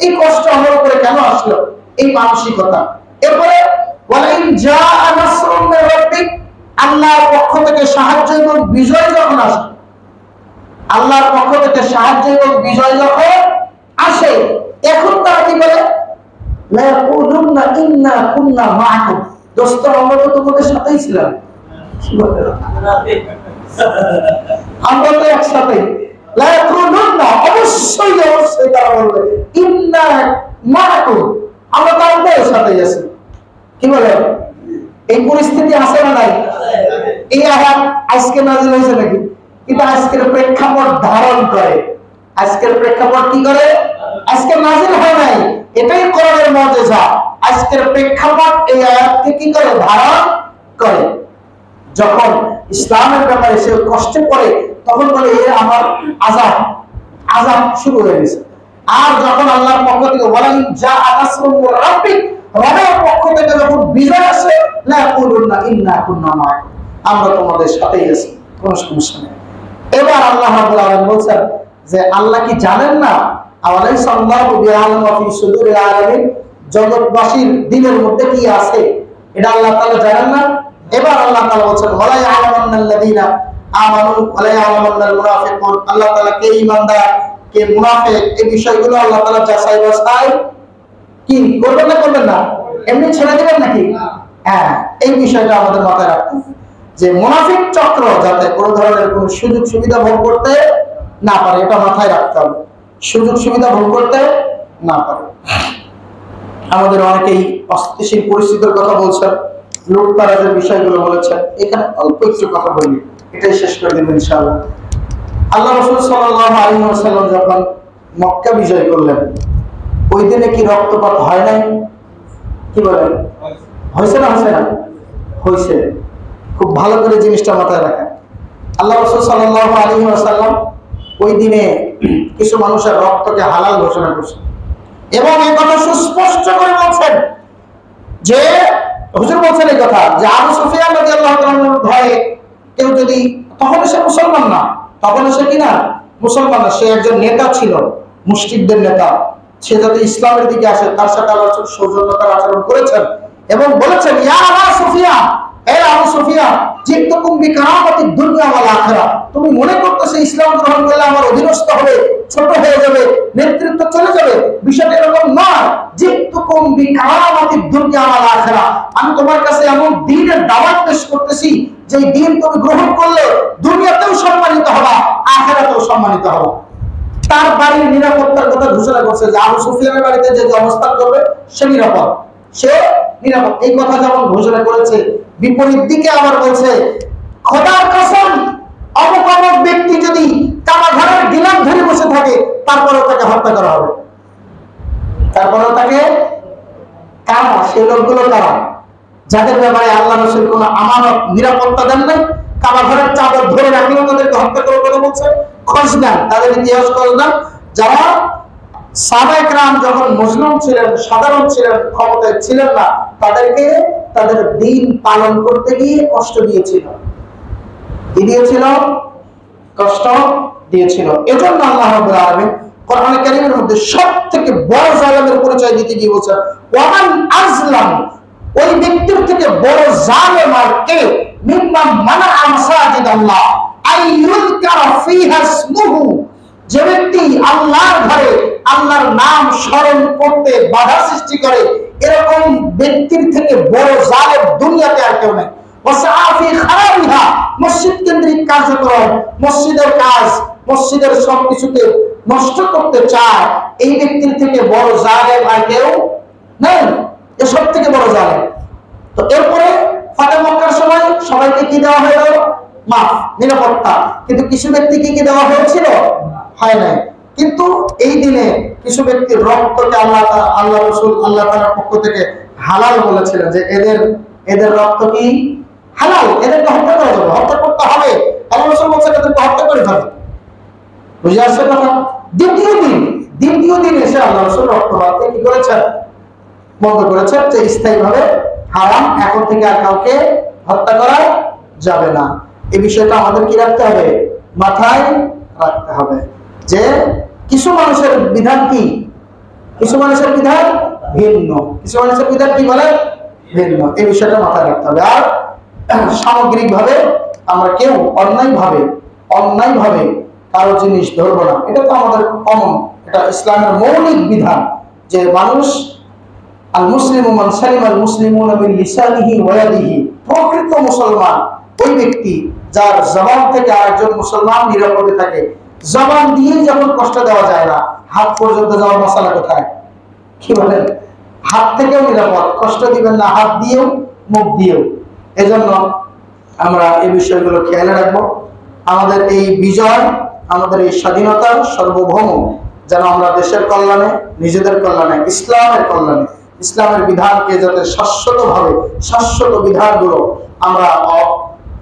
এই কষ্ট আমার উপরে কেন আসলো, এই মানসিকতা। এরপরে ওয়ালাইন জাআ নাসরুম মির রাব্বিক, আল্লাহর পক্ষ থেকে সাহায্য এবং বিজয় যখন আসে, আল্লাহর পক্ষ থেকে সাহায্য এবং বিজয় যখন আসে, এখন তারা কি বলে, লা ইয়াকুলুনা ইন্না কুন্না মাআকুম, দোস্ত আমরা তো তোমাদের সাথেই ছিলাম, আমরা তো একসাথে। লা ইয়াকুলুনা, অবশ্যই অবশ্যই তারা বলবে ইন্না মাআকুম, আমরা তোমাদের সাথেই আছি। কি বলে, এই পরিস্থিতি আছে না নাই? এই আয়াত আজকে নাযিল হয়েছে নাকি? কিন্তু আজকের প্রেক্ষাপট ধারণ করে, আজকের প্রেক্ষাপট কি করে, আজকে নাযিল হয় নাই, এটাই কোরআনের মুজিজা। আজকের প্রেক্ষাপট এই আয়াতকে কি করে, ধারণ করে। যখন ইসলামের ব্যাপারে সে কষ্টে পড়ে তখন বলে এ আমার আযাব, আযাব শুরু হয়ে গেছে। আর যখন আল্লাহর পক্ষ থেকে ওয়ালাইন জাআ নাসরুম মির রাব্বিক, রবের পক্ষ থেকে যখন বিজয় আসে, লা ইয়াকুলুনা ইন্না কুন্না মাআকুম, আমরা তোমাদের সাথেই আছি, কোনো সমস্যা নেই। এবার আল্লাহ রাব্বুল আলামিন বলেন যে আল্লাহ কি জানেন না, আওয়ালাইসা আল্লাহু বিআলাম ফি সুদুরিল আলামিন, জগৎবাসীর দিলের মধ্যে কি আছে এটা আল্লাহ তাআলা জানেন না। এবার আল্লাহ তাআলা বলেন ওয়ালা ইয়ালামান্নাল্লাযীনা আমানু ওয়ালা ইয়ালামান্নাল মুনাফিকুন, আল্লাহ তাআলা কে ঈমানদার কে মুনাফিক এই বিষয়গুলো আল্লাহ তাআলা যাচাই বাছাই কি করবেন না, করবেন না, এমনি ছেড়ে দিবেন নাকি? হ্যাঁ, এই বিষয়টা আমাদের মাথায় রাখতে হবে যে মুনাফিক চক্র যাতে কোনো ধরনের কোনো সুযোগ সুবিধা ভোগ করতে না পারে, এটা মাথায় রাখতে হবে, সুযোগ সুবিধা ভোগ করতে না পারে। আমাদের অনেকেই অস্থিতিশীল পরিস্থিতির কথা বলছেন, লুটপাটের বিষয়গুলো বলেছেন, এখানে অল্প একটু কথা বলি, এটাই শেষ করে দেব ইনশাআল্লাহ। আল্লাহ রাসূল সাল্লাল্লাহু আলাইহি ওয়াসাল্লাম যখন মক্কা বিজয় করলেন, ওই দিনে কি রক্তপাত হয় নাই? কি বলেন, হয়েছে না হয়েছে না? হয়েছে। খুব ভালো করে জিনিসটা মাথায় রাখেন। আল্লাহ রাসূল সাল্লাল্লাহু আলাইহি ওয়াসাল্লাম ওই দিনে কিছু মানুষের রক্তকে হালাল ঘোষণা করছেন এবং এই কথা সুস্পষ্ট করে বলছেন যে হুজুর বলছেন এই কথা যে আবু সুফিয়ান রাদিয়াল্লাহু তাআলার ভয়ে কেউ যদি, তখন সে মুসলমান না, তখন সে কি না মুসলমান না, সে একজন নেতা ছিল, মুশরিকদের নেতা, সে যাতে ইসলামের দিকে আসে তার সাথে আল্লাহ সৌজন্যতার আচরণ করেছেন এবং বলেছেন ইয়া আবু সুফিয়ান, হে আবু সুফিয়ান, জিতুকুম বিকারামাতি দুনিয়া ওয়াল আখিরা, তুমি মনে করতেছো ইসলাম গ্রহণ করলে আমার অধীনস্থ হবে, ছোট হয়ে যাবে, নেতৃত্ব চলে যাবে, বিষয়টা এরকম নয়। জিতুকুম বিকারামাতি দুনিয়া ওয়াল আখিরা, আমি তোমার কাছে এমন দ্বীনের দাওয়াত পেশ করতেছি যে দ্বীন তুমি গ্রহণ করলে দুনিয়াতেও সম্মানিত হবা, আখিরাতেও সম্মানিত হবা। তার বাড়ির নিরাপত্তার কথা ঘোষণা করছে যে আবু সুফিয়ানের বাড়িতে যে অবস্থান করবে সে নিরাপদ, সে নিরাপদ। এই কথা যেমন ঘোষণা করেছে, বিপরীত দিকে আবার বলছে খোদার কসম, অমুক অমুক ব্যক্তি যদি কারাগারের গিলাফ ধরে বসে থাকে তারপরেও তাকে হত্যা করা হবে, তারপরেও তাকে। কারা সেই লোকগুলো? কারা? যাদের ব্যাপারে আল্লাহ রাসূল কোনো আমানত নিরাপত্তা দেন নাই, কারাগারের চাদর ধরে রাখলেও তাদেরকে হত্যা করার কথা বলছে। খোঁজ নেন, তাদের ইতিহাস খোঁজ নেন, যারা সাহাবায়ে কেরাম যখন মুসলিম ছিলেন, সাধারণ ছিলেন, ক্ষমতায় ছিলেন না, তাদেরকে তাদের দিন পালন করতে গিয়ে কষ্ট দিয়েছিল। কি দিয়েছিল? কষ্ট দিয়েছিল। এজন্য আল্লাহ রাব্বুল আলামিন কোরআন কারীমের মধ্যে সবথেকে বড় জালেমের পরিচয় দিতে গিয়ে বলেছেন ওয়ামান আযলাম, ওই ব্যক্তির থেকে বড় জালেম আর কে? মিম্মা মানাআ মাসাজিদাল্লাহ আইয়ুযকারা ফিহা ইসমুহু, যে ব্যক্তি আল্লাহর ঘরে আল্লাহর নাম স্মরণ করতে বাধা সৃষ্টি করে, এরকম ব্যক্তির থেকে বড় জালেম দুনিয়াতে আর কেউ নেই। ওয়াসাফি খারাবিহা, মসজিদ কেন্দ্রিক কার্যক্রম, মসজিদের কাজ, মসজিদের সবকিছুকে নষ্ট করতে চায়, এই ব্যক্তির থেকে বড় জালেম আর কেউ নেই, এসব থেকে বড় জালেম। তো তো এরপরে ফাতেহ মক্কার সময় সবাইকে কি দেওয়া হলো? মাফ, নিরাপত্তা। কিন্তু কিছু ব্যক্তিকে কি দেওয়া হয়েছিল? হয় নাই। কিন্তু এই দিনে কিছু ব্যক্তির রক্তকে আল্লাহ রাসূল আল্লাহ তাআলার পক্ষ থেকে হালাল বলেছিলেন, যে এদের রক্ত কি হালাল, এদেরকে হত্যা করা যাবে, হত্যা করতে হবে। আল্লাহ রাসূল বলেছেন এদেরকে হত্যা করে ফেলো। বুঝে আসছে কথা? দ্বিতীয় দিন এসে আল্লাহ রাসূল রক্তপাতকে কি করেছেন? বন্ধ করেছেন, যে স্থায়ীভাবে হারাম, এখন থেকে আর কাউকে হত্যা করা যাবে না। এই বিষয়টা আমাদের কি রাখতে হবে? মাথায় রাখতে হবে যে কিছু মানুষের বিধান কি, কিছু মানুষের বিধান ভিন্ন, কিছু মানুষের বিধান কি বলে? ভিন্ন। এই বিষয়টা মাথায় রাখতে হবে। আর সামগ্রিকভাবে আমরা কেউ অন্যায়ভাবে কারো জিনিস ধরবো না। এটা তো আমাদের কমন, এটা ইসলামের মৌলিক বিধান যে মানুষ আল মুসলিমু মান সালিমা আল মুসলিমুনা মিন লিসানিহি ওয়া ইয়াদিহি, প্রকৃত মুসলমান ওই ব্যক্তি যার জবান থেকে আরেকজন মুসলমান নিরাপদে থাকে। জবান দিয়ে যখন কষ্ট দেওয়া যায় না, হাত পর্যন্ত যাওয়ার মশলা কোথায়? কি বলেন? হাত থেকেও নিরাপদ, কষ্ট দিবেন না হাত দিয়েও মুখ দিয়েও। এজন্য আমরা এই বিষয়গুলো খেয়াল রাখবো। আমাদের এই বিজয়, আমাদের এই স্বাধীনতা, সার্বভৌম যেন আমরা দেশের কল্যাণে, নিজেদের কল্যাণে, ইসলামের কল্যাণে, ইসলামের বিধানকে যাতে শাশ্বত বিধানগুলো আমরা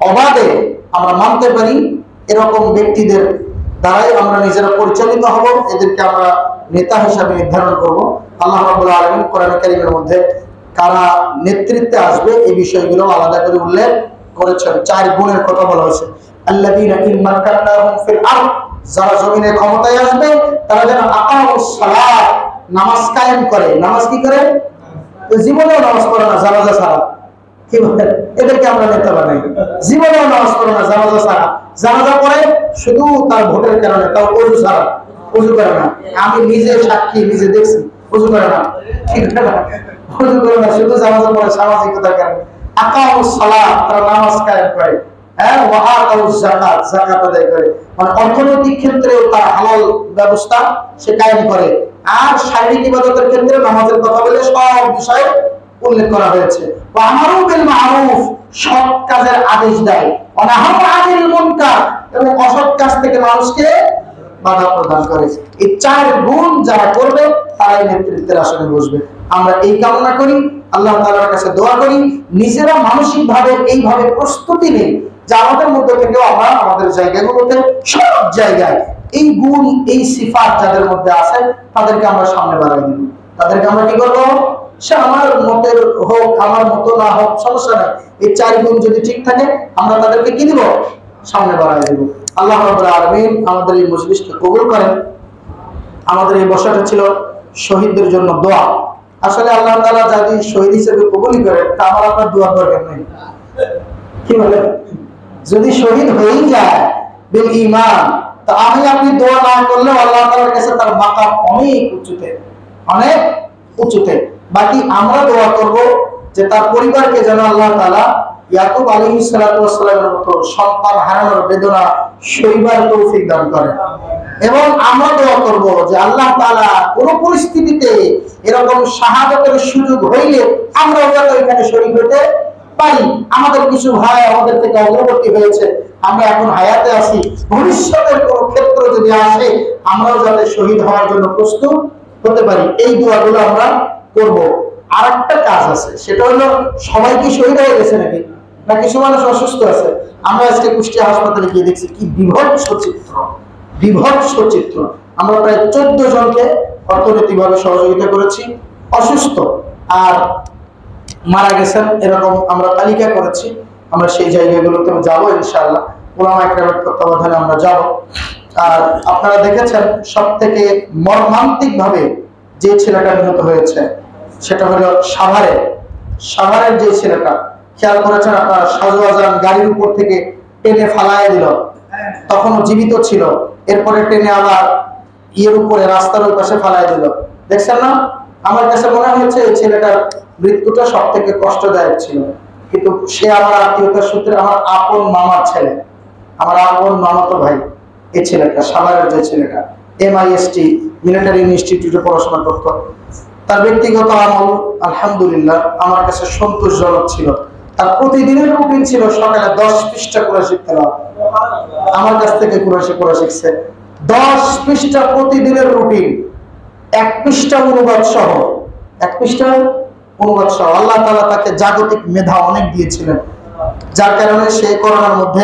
অবাধে আমরা মানতে পারি, এরকম ব্যক্তিদের দ্বারাই আমরা নিজেরা পরিচালিত হব। এদেরকে আমরা নেতা হিসাবে নির্ধারণ করব। আল্লাহ রাব্বুল আলামিন কোরআন কারীমের মধ্যে কারা নেতৃত্বে আসবে এই বিষয়গুলো আলাদা করে উল্লেখ করেছেন। 4 গুণের কথা বলা হয়েছে। আল্লাযীনা ইন মাক্কান্নাহুম ফিল আরদ, যারা জমিনে ক্ষমতায় আসবে তারা যেন আকামুস সালাত, নামাজ কায়েম করে। নামাজ কি করে? জীবনেও নামাজ পড়ে না জানাজা ছাড়া। কি বলে? এদেরকে আমরা নেতা বানাই। জীবনেও নামাজ পড়ে না জানাজা ছাড়া, জানাজা পড়ে শুধু তার ভোটের কারণে, তাও ওযু ছাড়া, ওযু করে না। আমি নিজে সাক্ষী, নিজে দেখছি, ওযু করে না, ঠিক না? ওযু করে না, শুধু জানাজা পড়ে সামাজিকতার কারণে। আকামুস সালাত, তারা নামাজ কায়েম করে, হ্যাঁ, ওয়া আতাউজ যাকাত, যাকাত আদায় করে। মানে অর্থনৈতিক ক্ষেত্রেও তার হালাল ব্যবস্থা সে কায়েম করে। আর শারীরিক ইবাদতের ক্ষেত্রে নামাজের কথা বলে সব বিষয়ে উল্লেখ করা হয়েছে। ওয়া আমারু বিল মারুফ, সৎ কাজের আদেশ দেয়। ওয়া নাহু আনিল মুনকার, এবং অসৎ কাজ থেকে মানুষকে বাধা প্রদান করে। এই 4 গুণ যারা করবে তারাই নেতৃত্বের আসনে বসবে। আমরা এই কামনা করি, আল্লাহ তাআলার কাছে দোয়া করি, নিজেরা মানসিকভাবে এইভাবে প্রস্তুতি নেই যে আমাদের মধ্যে থেকেও আমরা আমাদের জায়গাগুলোতে, সব জায়গায় এই গুণ, এই সিফাত যাদের মধ্যে আছে তাদেরকে আমরা সামনে বাড়াই দিব। তাদেরকে আমরা কি করবো? সে আমার মতের হোক, আমার মতো না হোক, সমস্যা নাই। এই 4 গুণ যদি ঠিক থাকে আমরা তাদেরকে কি দিব? সামনে বাড়াই দিব। আল্লাহ রাব্বুল আলামিন আমাদের এই মজলিসকে কবুল করেন। আমাদের এই বসাটা ছিল শহীদদের জন্য দোয়া। আসলে আল্লাহ তাআলা যদি শহীদ হিসেবে কবুলই করেন তা আমার আপনার দোয়া দরকার নেই। কি বলে? যদি শহীদ হয়েই যায় বিল ঈমান, তো আমি আপনি দোয়া না করলে আল্লাহ তাআলার কাছে তার মাকাম অনেক উঁচুতে। বাকি আমরা দোয়া করব যে তার পরিবারকে যেন আল্লাহ তাআলা ইয়াকুব আলাইহিস সালাতু ওয়াস সালামের মতো সন্তান হারানোর বেদনা সইবার তৌফিক দান করেন। এবং আমরা দোয়া করব যে আল্লাহ তাআলা কোন পরিস্থিতিতে এরকম শাহাদাতের সুযোগ হইলে আমরা যাতে এখানে শরীক হতে পারি। আমাদের কিছু ভাই আমাদের থেকে অগ্রবর্তী হয়েছে, আমরা এখন হায়াতে আছি, ভবিষ্যতের কোন ক্ষেত্র যদি আসে আমরাও যাতে শহীদ হওয়ার জন্য প্রস্তুত হতে পারি, এই দোয়াগুলো আমরা করব। আরেকটা কাজ আছে, সেটা হলো সবাই কি শহীদ হয়ে গেছে নাকি? না কিছু মানুষ অসুস্থ আছে? আমরা আজকে কুষ্টিয়া হাসপাতালে গিয়ে দেখছি কি বিভৎস চিত্র। আমরা প্রায় 14 জনকে অর্থনৈতিকভাবে সহযোগিতা করেছি, অসুস্থ আর মারা গেছেন এরকম আমরা তালিকা করেছি। আমরা সেই জায়গাগুলোতে যাব ইনশাআল্লাহ, উলামা ইকরামের তত্ত্বাবধানে আমরা যাব। আর আপনারা দেখেছেন সবথেকে মর্মান্তিক ভাবে যে ছেলেটা নিহত হয়েছে সেটা হলো সাভারের যে ছেলেটা, খেয়াল করেছেন আপনারা? শাহজাহান গাড়ির উপর থেকে টেনে ফালায় দিল, তখনও জীবিত ছিল, এরপরে টেনে আবার উপরে রাস্তার ওই পাশে ফালায় দিল। দেখছেন না? আমার কাছে মনে হয়েছে এই ছেলেটার মৃত্যুটা সব থেকে কষ্টদায়ক ছিল। কিন্তু সে আমার আত্মীয়তার সূত্রে আমার আপন মামার ছেলে, আমার আপন মামাতো ভাই। এই ছেলেটা, সাভারের যে ছেলেটা, MIST মিলিটারি ইনস্টিটিউটে পড়াশোনা করতো, তার ব্যক্তিগত আমল আলহামদুলিল্লাহ আমার কাছে সন্তোষজনক ছিল। তার প্রতিদিনের রুটিন ছিল সকালে 10 পৃষ্ঠা কোরআন শিখতে হবে। আমার কাছ থেকে কোরআন শিখছে 10 পৃষ্ঠা প্রতিদিনের রুটিন, 1 পৃষ্ঠা অনুবাদ সহ, 1 পৃষ্ঠা অনুবাদ সহ। আল্লাহ তাআলা তাকে জাগতিক মেধা অনেক দিয়েছিলেন, যার কারণে সে করোনার মধ্যে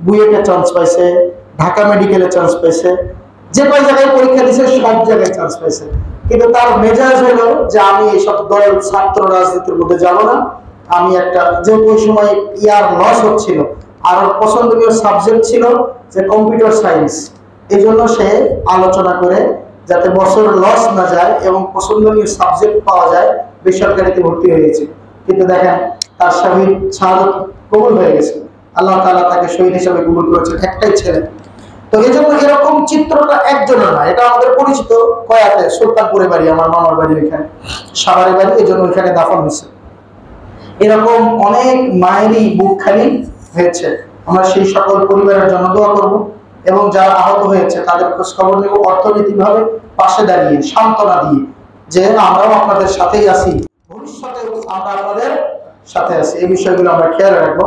বুয়েটে চান্স পাইছে, ঢাকা মেডিকেলে চান্স পাইছে, যে কয় জায়গায় পরীক্ষা দিয়েছে সব জায়গায় চান্স পাইছে। কিন্তু তার মেজাজ হলো যে আমি এইসব দল ছাত্র রাজনীতির মধ্যে যাব না। আমি একটা, যে ওই সময় ইয়ার লস হচ্ছিল, আর ওর পছন্দনীয় সাবজেক্ট ছিল যে কম্পিউটার সায়েন্স, এই জন্য সে আলোচনা করে যাতে বছর লস না যায় এবং পছন্দনীয় সাবজেক্ট পাওয়া যায় বেসরকারিতে ভর্তি হয়েছে। কিন্তু দেখেন তার শাহাদাত কবুল হয়ে গেছে, আল্লাহ তাআলা তাকে শহীদ হিসেবে কবুল করেছেন, একটাই ছেলে। তো এই জন্য এরকম চিত্রটা একজনের না, এটা আমাদের পরিচিত কয়াতে সুলতানপুরে বাড়ি, আমার মামার বাড়ির এখানে সাভারে বাড়ি, এই জন্য ওইখানে দাফন হয়েছে। এরকম অনেক মায়েরই বুক খালি হয়েছে। আমরা সেই সকল পরিবারের জন্য দোয়া করব এবং যারা আহত হয়েছে তাদের খোঁজ খবর নেব, অর্থনৈতিকভাবে পাশে দাঁড়িয়ে সান্ত্বনা দিয়ে যে আমরাও আপনাদের সাথেই আছি, ভবিষ্যতে আমরা আপনাদের সাথে আছি। এই বিষয়গুলো আমরা খেয়াল রাখবো।